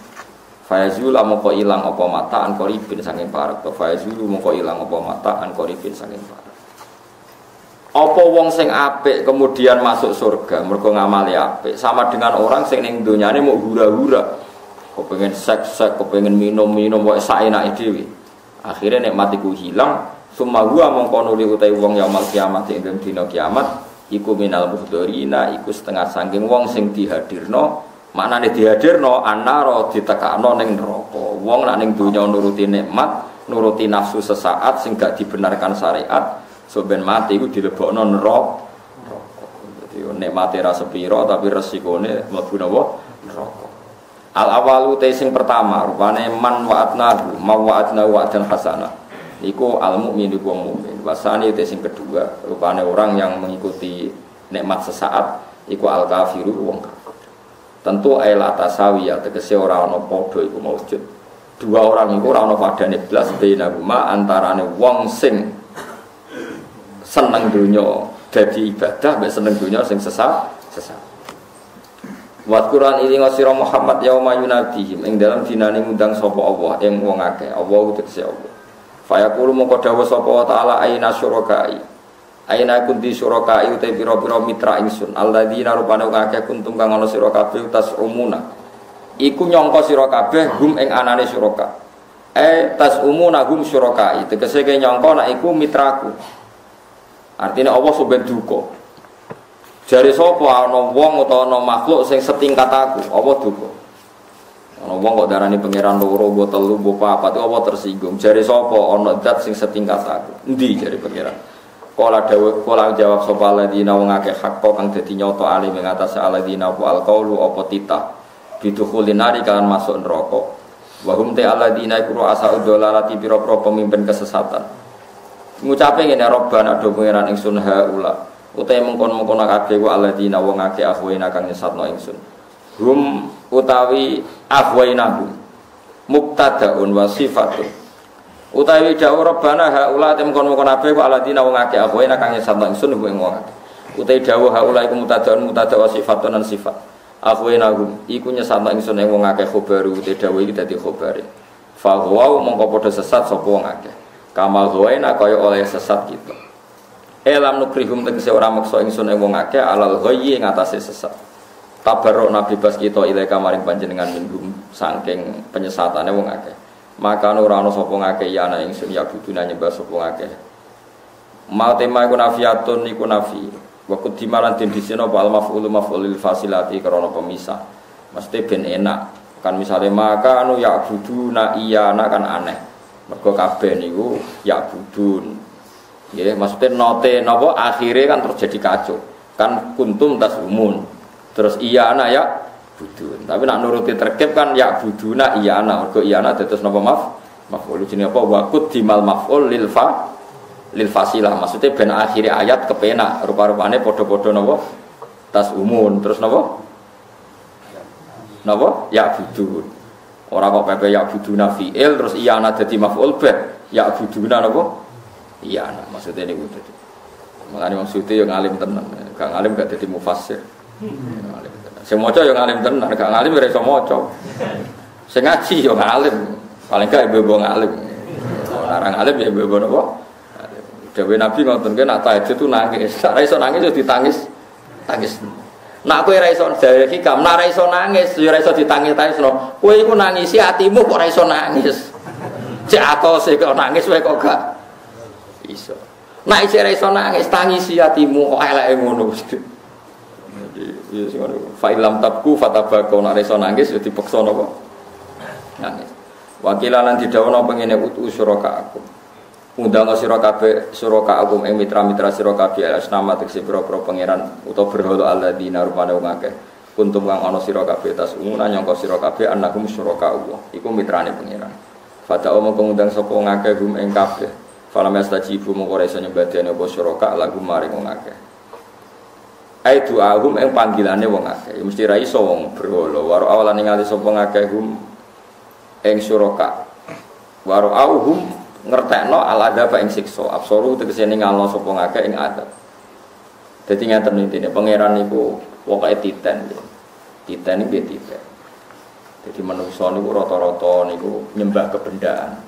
Fayazul moko ilang apa mata an koribin saking parek to fayazul moko ilang apa mata an koribin saking parek. Apa wong sing apik kemudian masuk surga mergo ngamali apik sama dengan orang sing ning donyane mau hura-hura. Kepengin seks-seks, kepengin minum-minum wae saenake dhewe. Akhire nikmat iku hilang, summa huwa mongko nuli utahe wong yaumul kiamat ing dina kiamat iku minal muhdharina iku setengah saking wong sing dihadirno. Maknane dihadirno annara ditekakno ning neraka. Wong nek ning donya nuruti nikmat, nuruti nafsu sesaat sing gak dibenarkan syariat, so ben mati iku dilebokno neraka. Dadi nikmate ra sepira tapi resikone mlebu neraka. Al awalu te sing pertama rupane man wa'atnahu, mawa'atna wa'dan hasanah. Iku al mukmin iku wong mukmin. Wasani te sing kedua rupane orang yang mengikuti nikmat sesaat iku al kafiru wong kafir. Tentu ayat tasawiyah tegese ora ana padha iku maujud. Dua orang iku ora ana padane blas bainahuma antarane wong sing seneng dunya dadi ibadah mek seneng dunya sing sesat. Wa Qur'an ilinga sira Muhammad yauma yunadihim ing dalam dinane ngundang sapa Allah ing wong akeh. Allah tegese Allah. Fa yaqulu mongko dawuh sapa taala aina syurakai. Aina kunti syurakai uta pira-pira mitra ingsun alladzina rupane akeh kuntum kang ana sira kabeh tas umuna iku nyangka sira kabeh hum ing anane syuraka tas umuna hum syurakai tegese ke nyangka nek iku mitraku artinya Allah soben duka jare sapa ana wong utawa ana makhluk sing setingkat aku apa duka ana wong kok darani pangeran loro mbok telu mbok papat apa tersinggung jare sapa ana zat sing setingkat aku endi jare pangeran Kala jawab sapa alladzina wong akeh hak kang dadi nyoto ali ing atase alladzina wa alqaulu apa titah bidukhulin nari kan masuk neraka wa hum ta alladzina iku asal dolalati pira-pira pemimpin kesesatan ngucape ngene robbana do pangeran ingsun haula utahe mengkon-mengkon kabeh wa alladzina wong akeh ahwaina kang nyesatno ingsun hum utawi ahwainahu mubtadaun wa sifatun utawi dawuh Rabbana haula temkon-kon ape wa aladina wong akeh apoena kang nyesatno ingsun ing wong akeh utawi dawuh haula iku mutadzaun wa sifatun lan sifat apoena iku nyesatno ingsun ing wong akeh khobaru utawi dawuh iki dadi khobare fa huwa mongko padha sesat sapa wong akeh kamal huwaina kaya oleh sesat kita elam nukrihum tegese ora maksa ingsun ing wong akeh alal ghayyi ing atase sesat tabarruk nabi bas kita ilaika maring panjenengan minggum saking penyesatane wong akeh maka ora ana sapa ngakeh ya ana ingsun ya buduna nyembah sapa ngakeh mau tema iku nafiatun iku nafi wa kudimalan den disena wal maf'ul maf'ulil fasilati karena pemisah mesti ben enak kan misale maka anu ya buduna iya ana kan aneh mergo kabeh niku ya budun nggih maksudnya note napa akhire kan terjadi kacau kan kuntum tasumun terus iya ana ya budun. Tapi nak nuruti terkep kan ya buduna iya ana. Mergo iya ana dados napa maf'ul jenenge apa waqud dimal maf'ul lil fasilah. Maksudnya ben akhir ayat kepenak rupa-rupane padha-padha napa tas umun terus napa ya budun. Ora kok pepe ya buduna fi'il terus iya ana dadi maf'ul bih ya buduna napa iya ana. Maksudnya niku dadi. Mulane maksudnya yo ngalim tenan. Gak ngalim gak dadi mufassir. Sing maca yo ngalim tenan, gak ngalim ora iso maca. Sing ngaji yo ngalim, paling gak ibu-ibu ngalim. Ora ngalim ya ibu-ibu napa? Dewe Nabi ngoten ki nak tahajud tu nangis. Ora iso nangis yo ditangis. Tangis. Nak kowe ora iso dhewe hikam, nak ora iso nangis, yo ora iso ditangis-tangisno. Kowe iku nangisi atimu kok ora iso nangis. Cek atose kok nangis wae kok gak iso. Nak isih ora iso nangis, tangisi atimu kok eleke ngono. Ya sing ngono. Fa ilam tabku fatabaqu nek iso nangis ya dipeksa napa? Nangis. Wakilan didhawuhna pengene utu suraka aku. Undang sira kabeh suraka aku ing mitra-mitra sira kabeh asnama tekse pira-pira pangeran utawa berhala alladzina rupane wong akeh. Kuntum kang ana sira kabeh tas umuna nyangka sira kabeh annahum suraka Allah. Iku mitrane pangeran. Fata omong ngundang sapa wong akeh gum ing kabeh. Fala mastajibu mongko ora iso nyembadani apa suraka lagu maring wong akeh. Ai du'ahum ing panggilane wong akeh. Ya mesti ra iso wong berhala. Waro awalan ningali sapa ngakeh hum ing suraka. Waro auhum ngertekno al-adzab ing siksa. Absoru tegese ningalno sapa ngake ing adab. Dadi ngaten intine pangeran niku pokoke titen. Titen iki titen. Jadi manusia niku rata-rata niku nyembah kebendaan.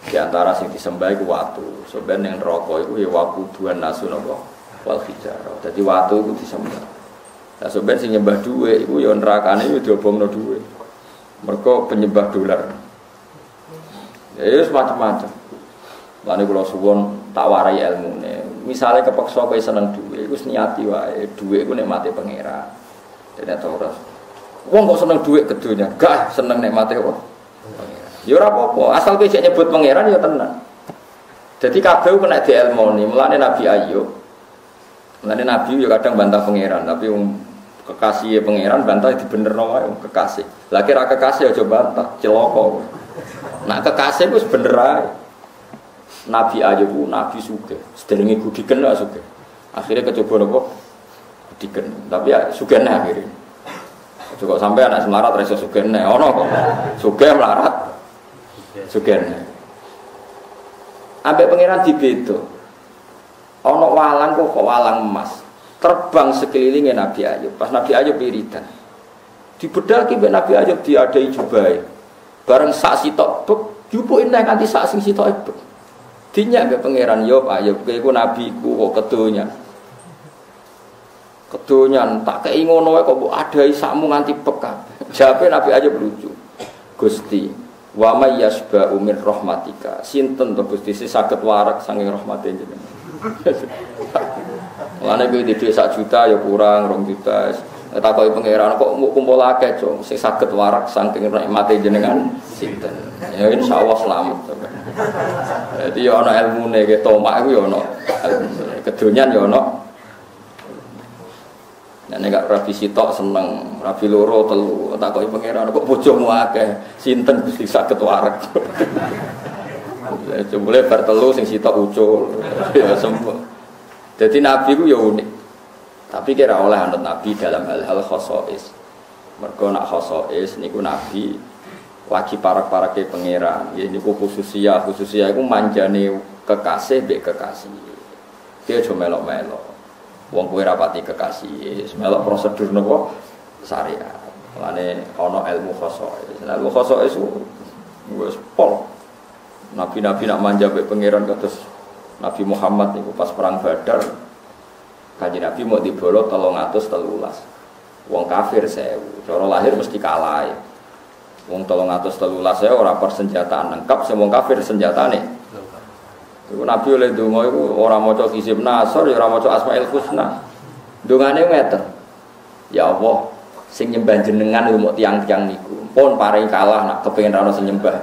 Di antara sing disembah iku watu. Sebenarnya yang neraka iku ya waquduan nasu napa wal hijarah. Dadi watu iku disembah. Lah sebenarnya sing nyembah dhuwit iku ya nerakane ya diobongno dhuwit. Mergo penyembah dolar. Ya macam-macam. Lan kula suwun tak warai ilmune. Misale kepeksa kowe seneng dhuwit, iku niati wae. Dhuwit iku nikmate pangeran. Ternyata ora. Wong kok seneng dhuwit kedonya, gak seneng nikmate apa? Pangeran. Ya ora apa-apa, asal kowe sik nyebut pangeran ya tenan. Jadi kabeh kena dielmoni, mulane Nabi Ayub. Mulane Nabi ya kadang bantah pangeran, tapi kekasih pangeran bantah dibenerno wae kekasih. Lah kira kekasih aja bantah, celaka. Nak kekasih wis bener ae. Nabi Ayub ku nabi sugih, sedherenge gudiken lho sugih. Akhire kecoba napa? Gudiken. Tapi ya sugihne akhire. Juga sampai anak semarat reso sugihne ono kok. Sugih melarat. Sugihne. Ambek pangeran dibedo. Ono walang kok walang emas. Terbang sekelilinge Nabi Ayub. Pas Nabi Ayub wiridan. Dibedaki mbek Nabi Ayub diadai jubahe. Bareng sak sitok bek diupuki nang kanthi sak sing sitoke bek. Dinyak mbek pangeran Ayub, Ayub kowe iku nabiku kok kedonya. Kedonyan tak kei ngono wae kok mbok adahi sakmu nganti bek kabeh. Jawabe Nabi Ayub lucu. Gusti, wa may yasba'u min rahmatika. Sinten to Gusti sing saged warak saking rahmate jenengan. Mulane kuwi di 1 juta ya kurang 2 juta. Takoki pangeran kok mbok kumpulake, Cuk, sing saged warak saking rahmate jenengan sinten. Ya insyaallah selamat. Jadi ya ana ilmune ke tomak iku ya ana. Kedonyan ya ana. Nek gak rabi sitok seneng, rabi loro telu, takoki pangeran kok bojomu akeh, sinten Gusti saged warak. Jumlahe bar telu sing sitok ucul. Ya sembuh. Dadi nabi ku ya unik. Tapi kira oleh anut nabi dalam hal-hal khosois. Mergo nak khosois niku nabi lagi parak-parake pangeran. Ya niku khususia iku manjane kekasih mbek kekasih. Dia aja melok-melok. Wong kowe rapati kekasih, melok prosedur napa syariat. Mulane ana ilmu khosois. Ilmu khosois wis pol. Nabi-nabi nak manja mbek pangeran kados Nabi Muhammad niku pas perang Badar. Kanjeng Nabi mau dibolo 313. Wong kafir 1000. Cara lahir mesti kalah. Wong 313 ora persenjataan lengkap, sing wong kafir senjatane. Iku Nabi oleh donga iku ora maca Hizb Nasr, ya ora maca Asmaul Husna. Dongane ngeten. Ya Allah, sing nyembah jenengan yo mok tiang-tiang niku. Pun paring kalah nak kepengin ra ono sing nyembah.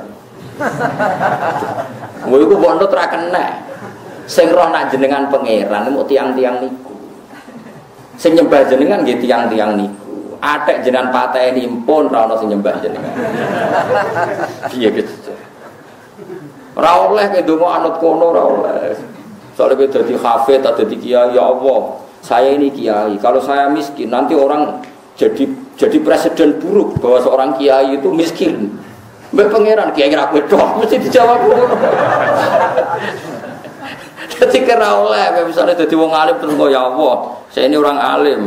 Kowe iku mbok nut ra kena. Sing roh nak jenengan pangeran mok tiang-tiang niku. Sing nyembah jenengan nggih tiang-tiang niku. Atek jenengan pateni pun ra ono sing nyembah jenengan. Piye gitu. Ora oleh ke donga anut kono ora oleh. Soale kowe dadi hafid atau dadi kiai, ya Allah, saya ini kiai. Kalau saya miskin nanti orang jadi presiden buruk bahwa seorang kiai itu miskin. Mbek pangeran kiai ra kowe tok mesti dijawab ngono. Dadi kira oleh misalnya dadi wong alim terus ya Allah, saya ini orang alim.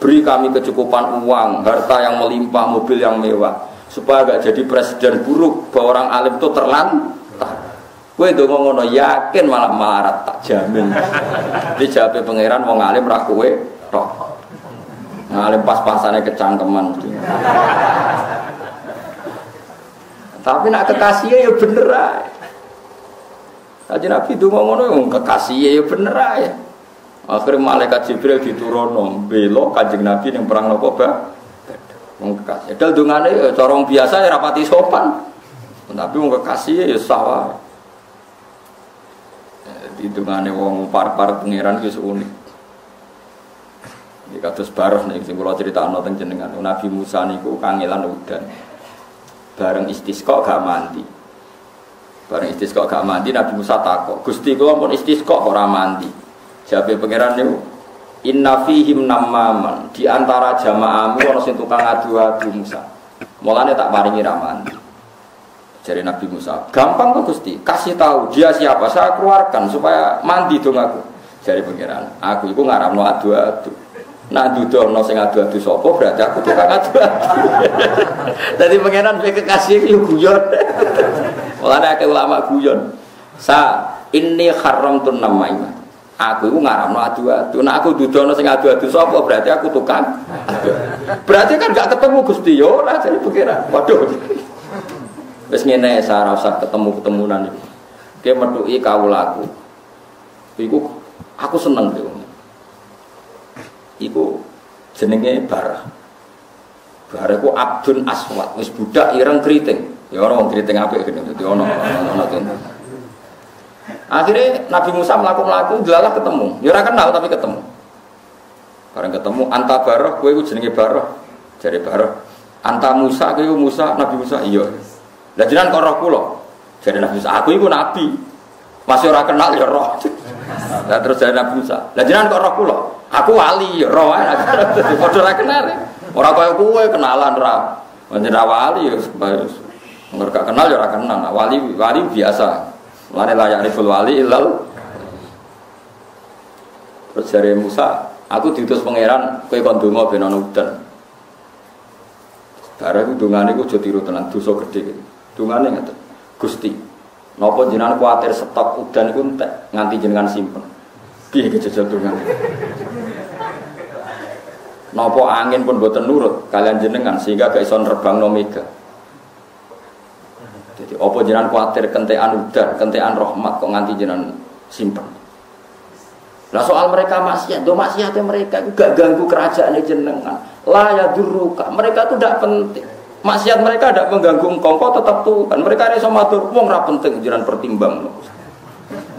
Beri kami kecukupan uang, harta yang melimpah, mobil yang mewah supaya gak jadi presiden buruk bahwa orang alim itu terlantar. Kowe ndonga ngono yakin malah melarat tak jamin. Dijawabe pangeran wong alim ra kowe tok. Ngalim pas-pasane kecangkeman. Tapi nak kekasih ya bener ae. Kanjeng Nabi ndonga ngono wong kekasih ya bener ae. Akhire malaikat Jibril diturunno bela Kanjeng Nabi ning perang napa ba? Wong kekasih. Dal dongane cara wong biasa ya rapati sopan. Tapi wong kekasih ya sawah. Hitungane wong par-par pangeran wis unik. Iki kados baros nek sing kula critakno teng jenengan. Nabi Musa niku kangelan udan. Bareng istisqa gak mandi. Bareng istisqa gak mandi Nabi Musa takok, "Gusti kula pun istisqa ora mandi." Jawabe pangeran niku, "Inna fihim namaman." Di antara jamaahmu ana sing tukang adu-adu Musa. Mulane tak paringi ra mandi. Jari Nabi Musa, gampang kok Gusti, kasih tahu dia siapa, saya keluarkan supaya mandi dong aku. Jari pangeran, aku itu ngaramno adu-adu. Nak dudono sing adu-adu sapa berarti aku tukang adu-adu. Dadi pangeran kowe kekasih iki guyon. Mulane akeh ulama guyon. Sa inni haramtun namaima. Aku iku ngaramno adu-adu. Nak aku dudono sing adu-adu sapa berarti aku tukang adu. Berarti kan gak ketemu Gusti yo ora jare pangeran. Waduh. Wis ngene ora usah ketemu-ketemunan iki. Ki metuki kawulaku. Iku aku seneng tuh. Iku jenenge Barah. Barah ku Abdun Aswad, wis budak ireng kriting. Ya ora wong kriting apik kene dadi ono kene. Akhire Nabi Musa mlaku-mlaku delalah ketemu. Ya ora kenal tapi ketemu. Bareng ketemu anta Barah, kowe iku jenenge Barah. Jare Barah, anta Musa, kowe Musa, Nabi Musa. Iya. Lah jenengan kok roh kula. Jare Nabi Musa, aku iku nabi. Masih ora kenal ya roh. Lah terus jare Nabi Musa, lah jenengan kok roh kula? Aku wali ya roh ae. Padha ora kenal. Ora kaya kowe kenalan ra. Panjenengan wali ya ngger gak kenal ya ora kenal. Wali biasa. Mulane layak riful wali ilal. Terus jare Musa, aku diutus pangeran kowe kon donga ben ana udan. Bareng iku dongane iku aja tiru tenan dosa gedhe iki. Dongane ngeten. Gusti, napa jenengan kuwatir stok udan iku entek nganti jenengan simpen. Piye kejajal dongane? Napa angin pun boten nurut kalian jenengan sehingga gak iso nerbangno mega. Jadi apa jenengan kuwatir kentekan udan, kentekan rahmat kok nganti jenengan simpen. Lah soal mereka maksiat, do maksiatnya mereka itu gak ganggu kerajaan jenengan. La yadurruka, mereka itu tidak penting. Maksiat mereka tidak mengganggu engkau, kau tetap Tuhan. Mereka ini sama matur, wong ra penting jenengan pertimbang.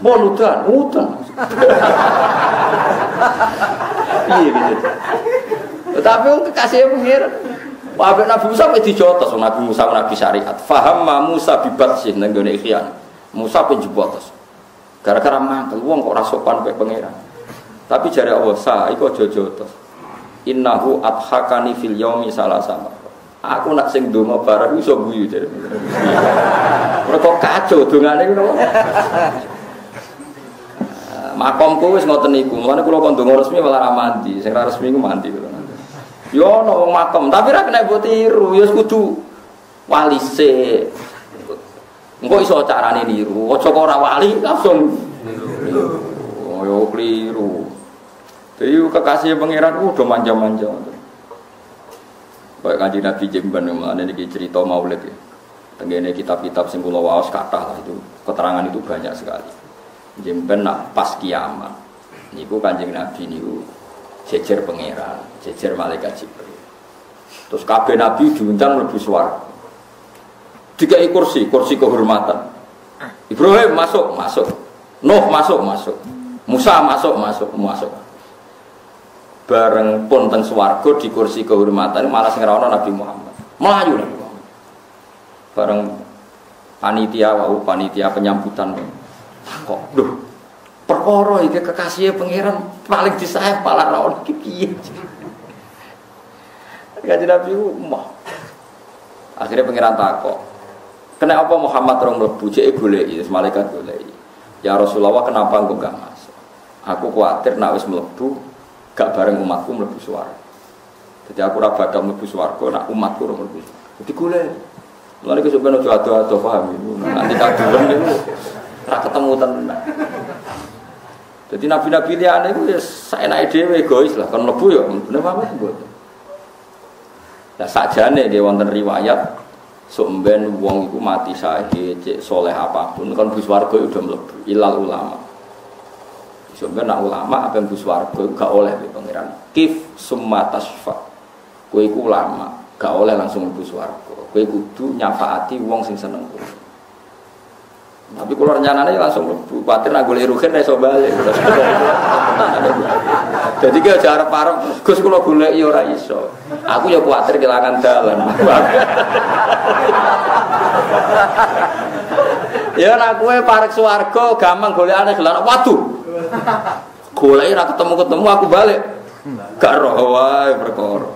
Bon udan. Iya gitu. Tetapi kekasih pengiran. Pak Nabi Musa wis dijotos, Nabi Musa nabi syariat. Faham Musa bibatsih nang gone ikhyan. Musa penjepotos. Gara-gara mantel wong kok ora sopan kowe pangeran. Tapi jare Allah sa iku aja jotos. Innahu adhakani fil yaumi salasama. Aku nak sing donga bareng iso guyu jare. Mergo kacau dongane ngono. Makomku wis ngoten niku. Mulane kula kon donga resmi malah ra mandi. Sing ra resmi ku mandi kula. Yo ono wong makom, tapi ra kena mbok tiru, ya kudu walise. Engko iso carane niru. Aja kok ora wali langsung niru. Oh yo kliru. Dadi kekasih pangeran udah manja-manja. Baik Kanjeng Nabi Jemban mulane niki cerita Maulid ya. Tengene kitab-kitab sing kula waos kathah lah itu. Keterangan itu banyak sekali. Jemban nak pas kiamat. Niku Kanjeng Nabi niku jejer pangeran, jejer malaikat Jibril. Terus kabeh nabi diundang mlebu swarga. Dikai kursi kehormatan. Ibrahim masuk. Nuh masuk. Musa masuk. Bareng pun teng swarga di kursi kehormatan malah sing ora ana Nabi Muhammad. Melayu Nabi Muhammad. Bareng panitia penyambutan. Kok lho perkara iki kekasih pangeran paling disayang malah ra ono iki piye. Kanjeng Nabi mah. Akhirnya pangeran takok. Kena apa Muhammad rong mlebu cek goleki, malaikat goleki. Ya Rasulullah kenapa engko gak masuk? Aku kuwatir nek wis mlebu gak bareng umatku mlebu swarga. Jadi aku ora bakal mlebu swarga nek umatku ora mlebu. Dadi goleki. Lha nek sampeyan aja ado-ado paham iku. Nanti kadulem niku ora ketemu tenan. Jadi nabi-nabi liyane iku ya saenake dhewe egois lah, kon mlebu ya bener apa mboten. Lah sakjane nggih wonten riwayat sok mben wong iku mati syahid, cek saleh apapun kon bus warga udah mlebu ilal ulama. Sok mben nak ulama apa bus warga gak oleh di pangeran. Kif summa tasfa. Kowe iku ulama, gak oleh langsung bus warga. Kowe kudu nyafaati wong sing seneng kowe. Tapi kalau rencananya langsung khawatir nak golek rugen iso bali. Jadi ki aja arep-arep Gus kula goleki ora iso. Aku ya khawatir kelangan dalan. Ya nek kowe parek swarga gampang golekane gelar. Waduh. Goleki ora ketemu-ketemu aku balik. Gak roh wae perkara.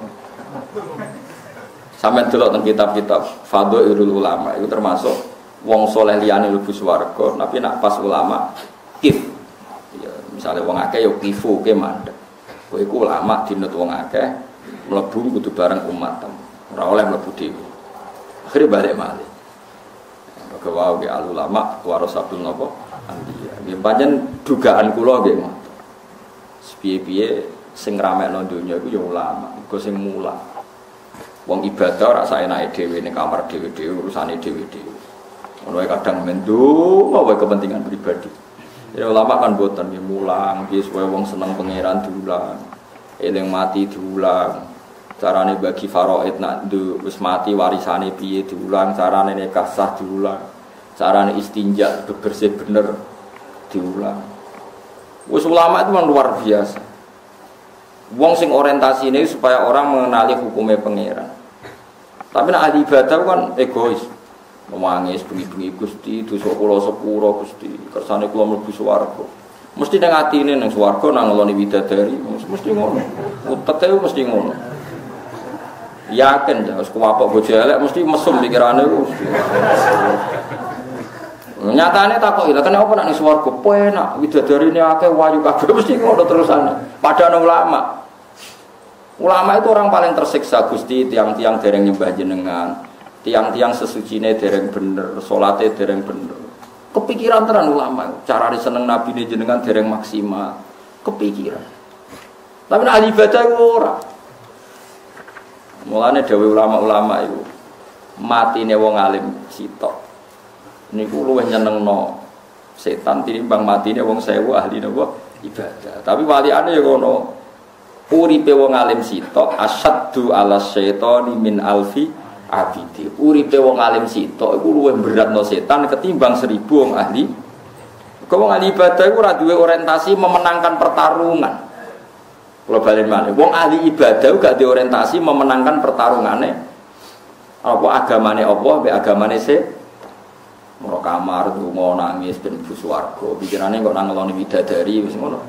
Sampeyan delok teng kitab-kitab Fadhailul Ulama itu termasuk wong soleh liyane mlebu swarga, tapi nak pas ulama kif. Ya, misale wong akeh ya kifu ke mandek. Kowe iku ulama dinut wong akeh mlebu kudu bareng umat. Ora oleh mlebu dhewe. Akhire balik malih. Maka wae ge ulama warasatul napa? Anbiya. Nggih pancen dugaan kula nggih ngoten. Piye-piye sing ramekno donya iku ya ulama, iku sing mulang. Wong ibadah ora saenake dhewe ning kamar dhewe-dhewe urusane dhewe-dhewe. Ono kadang mendung wae kepentingan pribadi. Ya ulama kan boten nggih mulang, nggih supaya wong seneng pangeran diulang. Eling mati diulang. Carane bagi faraid nak wis mati warisane piye diulang, carane nikah sah diulang. Carane istinja bersih bener diulang. Wis ulama itu memang luar biasa. Wong sing orientasine supaya orang mengenali hukumnya pangeran. Tapi nek ahli ibadah kan egois. Memangis bengi-bengi Gusti, dosa kula sepuro Gusti, kersane kula mlebu swarga. Mesti nang atine nang swarga nang ngeloni widadari, mesti ngono. Uteke mesti ngono. Yakin ya wis kuwapok bojo elek mesti mesum pikirane ku. Nyatane takoki lha kenapa nek ning swarga penak widadarine akeh wayu kabeh mesti ngono terusane. Padahal ulama. Ulama itu orang paling tersiksa Gusti, tiang-tiang dereng nyembah jenengan, tiang-tiang sesucine dereng bener, salate dereng bener. Kepikiran tenan ulama, carane seneng nabine jenengan dereng maksimal. Kepikiran. Tapi nek ahli ibadah iku ora. Mulane dawuh ulama-ulama iku matine wong alim sitok. Niku luwih nyenengno setan tinimbang matine wong 1000 ahli napa ibadah. Tapi waliane ya ngono. Uripe wong alim sitok asyaddu ala syaitani min alfi abidi. Uripe wong alim sitok iku luwih beratno setan ketimbang 1000 wong ahli. Wong ahli ibadah iku ora duwe orientasi memenangkan pertarungan. Kalau balik malih, wong ahli ibadah gak duwe orientasi memenangkan pertarungane. Apa agamane apa mbek agamane se Moro kamar donga nangis ben mlebu swarga. Pikirane kok nang ngeloni widadari wis ngono.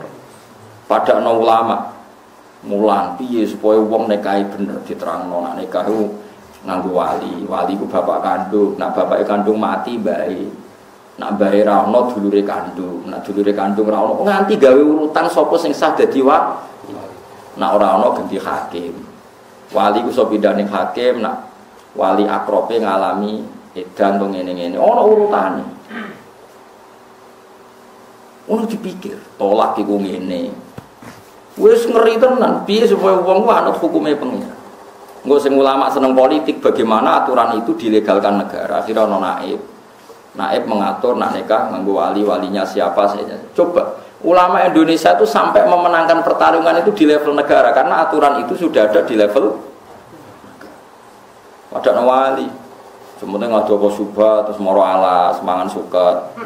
Padakno ulama mulang piye supaya wong nikahi bener diterangno nek nikah ku nganggo wali. Wali ku bapak kandung, nek bapake kandung mati bae. Nek bae ra ono dulure kandung, nek dulure kandung ra ono nganti gawe urutan sapa sing sah dadi wali. Nek ora ono ganti hakim. Wali ku iso pindah ning hakim, nek wali akrobe ngalami edan to ngene-ngene ana urutane. Ono dipikir, tolak iku ngene. Wis ngeri tenan, piye supaya wong ku anut hukume pengen. Engko sing ulama seneng politik bagaimana aturan itu dilegalkan negara. Akhirnya ono naib. Naib mengatur nak nikah nganggo wali, walinya siapa saja. Coba ulama Indonesia itu sampai memenangkan pertarungan itu di level negara karena aturan itu sudah ada di level ada wali. Sementing ngadu apa subah terus moro alas mangan suket.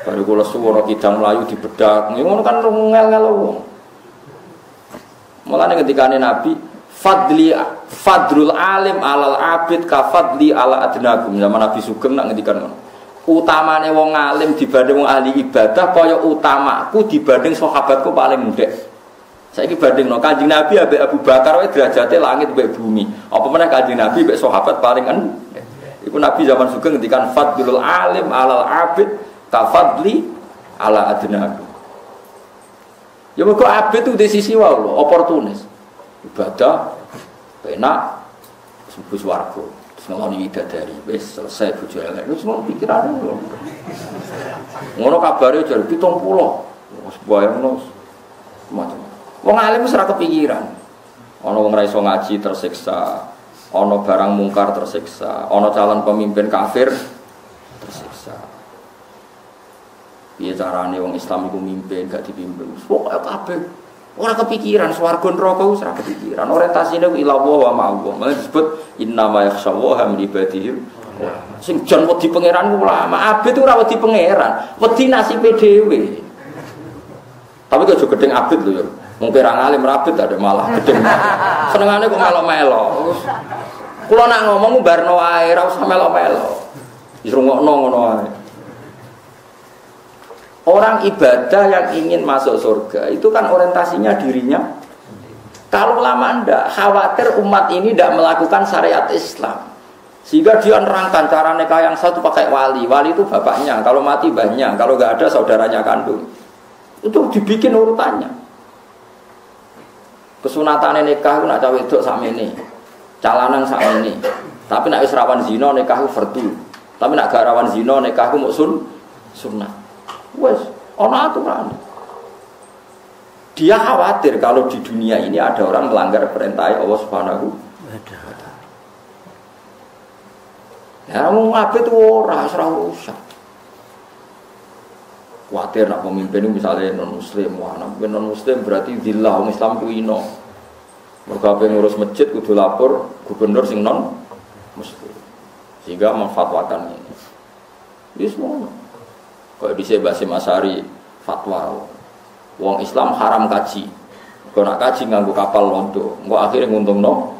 Baru kula suwara kidang mlayu dibedak. Ngono kan ngel-ngel wong. Mulane ketikane Nabi fadlul alim alal abid ka fadli ala adnakum. Zaman Nabi Sugeng nak ngendikan ngono. Utamane wong alim dibanding wong ahli ibadah kaya utamaku dibanding sahabatku paling ndek. Saiki bandingno Kanjeng Nabi ambek Abu Bakar wae derajate langit mbek bumi. Apa meneh Kanjeng Nabi mbek sahabat paling iku Nabi zaman Sugeng ngendikan fadlul alim alal abid ka fadli ala adnaku. Ya mergo abid itu di sisi wae lho, oportunis. Ibadah penak sembuh swarga. Terus ngeloni widadari wis selesai bojo elek. Wis ngono pikirane lho. Ngono kabare jar 70. Wis bayangno macam wong alim wis ora kepikiran. Ana wong ra iso ngaji tersiksa, ana barang mungkar tersiksa, ana calon pemimpin kafir tersiksa. Piye carane wong Islam iku mimpin gak dipimpin? Pokoke kabeh ora kepikiran swarga neraka wis ora kepikiran. Orientasine ku ila wa ma'allah. Mane disebut innama yakhshallaha min ibadihi. Sing jan wedi pangeran ku ulama, abid ora wedi pangeran, wedi nasibe dhewe. Tapi kok gedeng abid lho ya. Mungkin orang alim rabit ada malah gede. Senengane kok melo-melo. Kula nak ngomong barno wae, ora usah melo-melo. Wis rungokno ngono wae. Orang ibadah yang ingin masuk surga itu kan orientasinya dirinya. Kalau lama ndak khawatir umat ini ndak melakukan syariat Islam. Sehingga dia nerangkan cara nikah yang satu pakai wali. Wali itu bapaknya, kalau mati banyak, kalau nggak ada saudaranya kandung. Itu dibikin urutannya. Kesunatan nikah itu nak cawe wedok sakmene. Calanan sakmene. Tapi nak wis rawan zina nikah itu fardu. Tapi nak gak rawan zina nikah itu muk sunnah. Wes ana aturan. Dia khawatir kalau di dunia ini ada orang melanggar perintah Allah Subhanahu wa taala. Ya mau ngabet ora usah. Khawatir nak pemimpin itu misalnya non muslim, wah non muslim berarti zillah orang Islam ku ino. Mergo ngurus masjid kudu lapor gubernur sing non muslim. Sehingga memfatwakan ini. Wis ngono. Kok dhisik Basim Asy'ari fatwa. Wong Islam haram kaji. Kok nak kaji nganggo kapal londo, engko akhire nguntungno.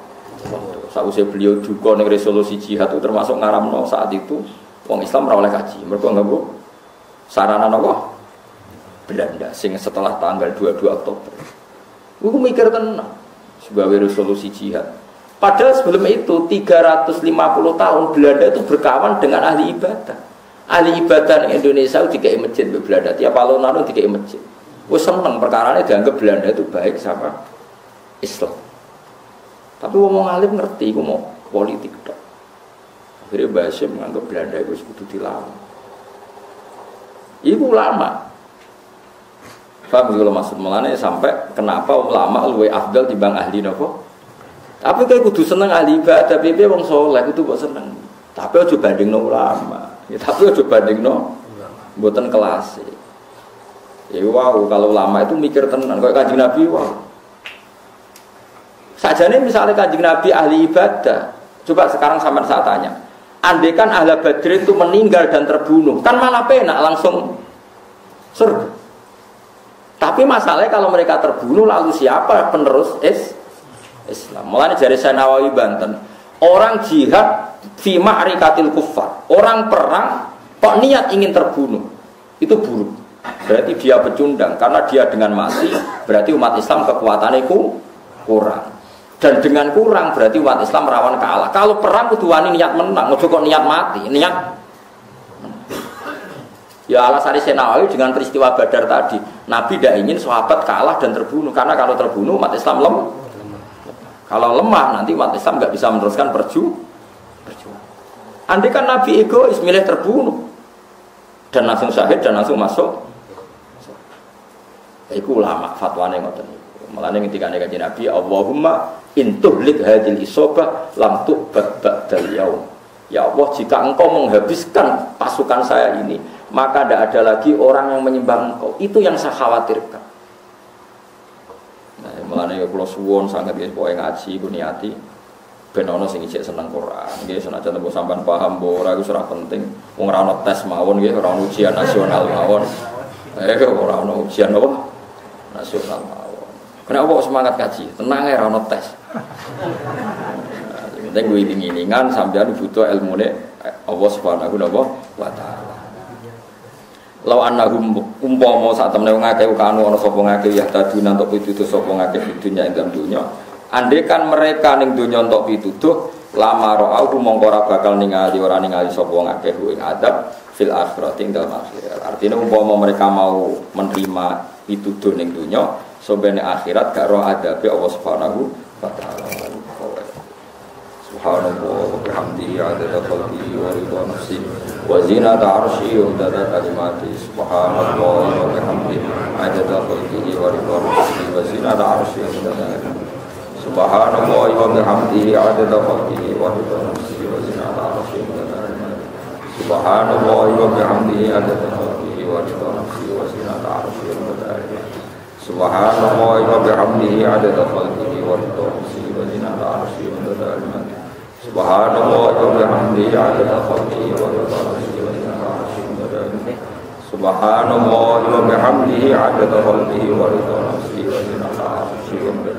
Sausé beliau juga ning resolusi jihad itu termasuk ngaramno saat itu wong Islam ora oleh kaji. Mergo nganggo sarana napa? Belanda sing setelah tanggal 22 Oktober. Iku mikir tenan sebagai resolusi jihad. Padahal sebelum itu 350 tahun Belanda itu berkawan dengan ahli ibadah. Ahli ibadah di Indonesia itu dikai masjid di Belanda. Tiap alun-alun dikai masjid. Wes seneng perkarane dianggap Belanda itu baik sama Islam. Tapi wong alim ngerti iku mau politik tok. Akhirnya Basim menganggap Belanda itu kudu dilawan. Iku ulama. Paham kalau maksud melane sampai kenapa ulama luwih afdal timbang ahli napa? Tapi kayak kudu seneng ahli ibadah, tapi wong saleh kudu kok seneng. Tapi aja bandingno ulama. Ya tapi aja bandingno mboten kelas. Ya wow, kalau ulama itu mikir tenan kayak Kanjeng Nabi wow. Sajane misalnya Kanjeng Nabi ahli ibadah. Coba sekarang sampean saya tanya. Andaikan ahli Badr itu meninggal dan terbunuh, kan malah penak langsung surga. Tapi masalahnya kalau mereka terbunuh lalu siapa penerus Islam? Mulanya dari Nawawi Banten, orang jihad fi ma'rikatil kuffar, orang perang kok niat ingin terbunuh, itu buruk. Berarti dia pecundang, karena dia dengan mati berarti umat Islam kekuatannya kurang. Dan dengan kurang berarti umat Islam rawan kalah. Kalau perang kudu wani niat menang, ojo kok niat mati, niat. Ya alasan Nawawi dengan peristiwa Badar tadi, Nabi tidak ingin sahabat kalah dan terbunuh, karena kalau terbunuh umat Islam lemah. Kalau lemah nanti umat Islam nggak bisa meneruskan perjuangan. Andai kan Nabi egois milih terbunuh dan langsung syahid dan langsung masuk. Iku ulama fatwane ngoten. Mulane ketika nek kanjeng Nabi, Allahumma intuhlik hadil isobah lam tu'bad ba'dal yaum. Ya Allah, jika engkau menghabiskan pasukan saya ini, maka tidak ada lagi orang yang menyembah engkau. Itu yang saya khawatirkan. Nah, mulane kula suwun sanget nggih pokoke ngaji ku niati ben ana sing isih seneng Quran. Nggih senajan tempo sampean paham mbok ora iku ora penting. Wong ora ana tes mawon nggih, ora ana ujian nasional mawon. Ora ana ujian apa? Nasional mawon. Kenapa kok semangat kaji? Tenang ya, ora ono tes. Yang penting gue iling-ilingan sampeyan butuh ilmune Allah Subhanahu wa taala. Law annahum umpama sak temene wong akeh kanu ana sapa ngakeh ya taduna entuk pituduh sapa ngakeh dunya ing dalem dunya. Andekan mereka ning dunya entuk pituduh, lama ra'au mongko ora bakal ningali sapa ngakeh ing adab fil akhirat ing dalem akhirat. Artinya umpama mereka mau menerima pituduh ning dunya, sobene akhirat gak roh adabe Allah Subhanahu wa taala. Subhanallah wa bihamdihi adada khalqihi wa ridha nafsihi wa zinata arsyihi wa adada kalimatihi. Subhanallah wa bihamdihi adada khalqihi wa ridha nafsihi wa zinata arsyihi wa adada kalimatihi. Subhanallah wa bihamdihi adada khalqihi wa ridha nafsihi wa zinata arsyihi wa adada kalimatihi. Subhanallah wa bihamdihi adada khalqihi wa ridha nafsihi wa zinata arsyihi wa adada kalimatihi. Subhanallah wa bihamdihi adada khalqihi wa ridha nafsihi wa zinata arsyihi wa adada kalimatihi. Subhanallah wa bihamdihi adada khalqihi wa ridha nafsihi wa zinata arsyihi wa adada kalimatihi. Subhanallah wa bihamdihi adada khalqihi wa ridha nafsihi wa zinata arsyihi wa adada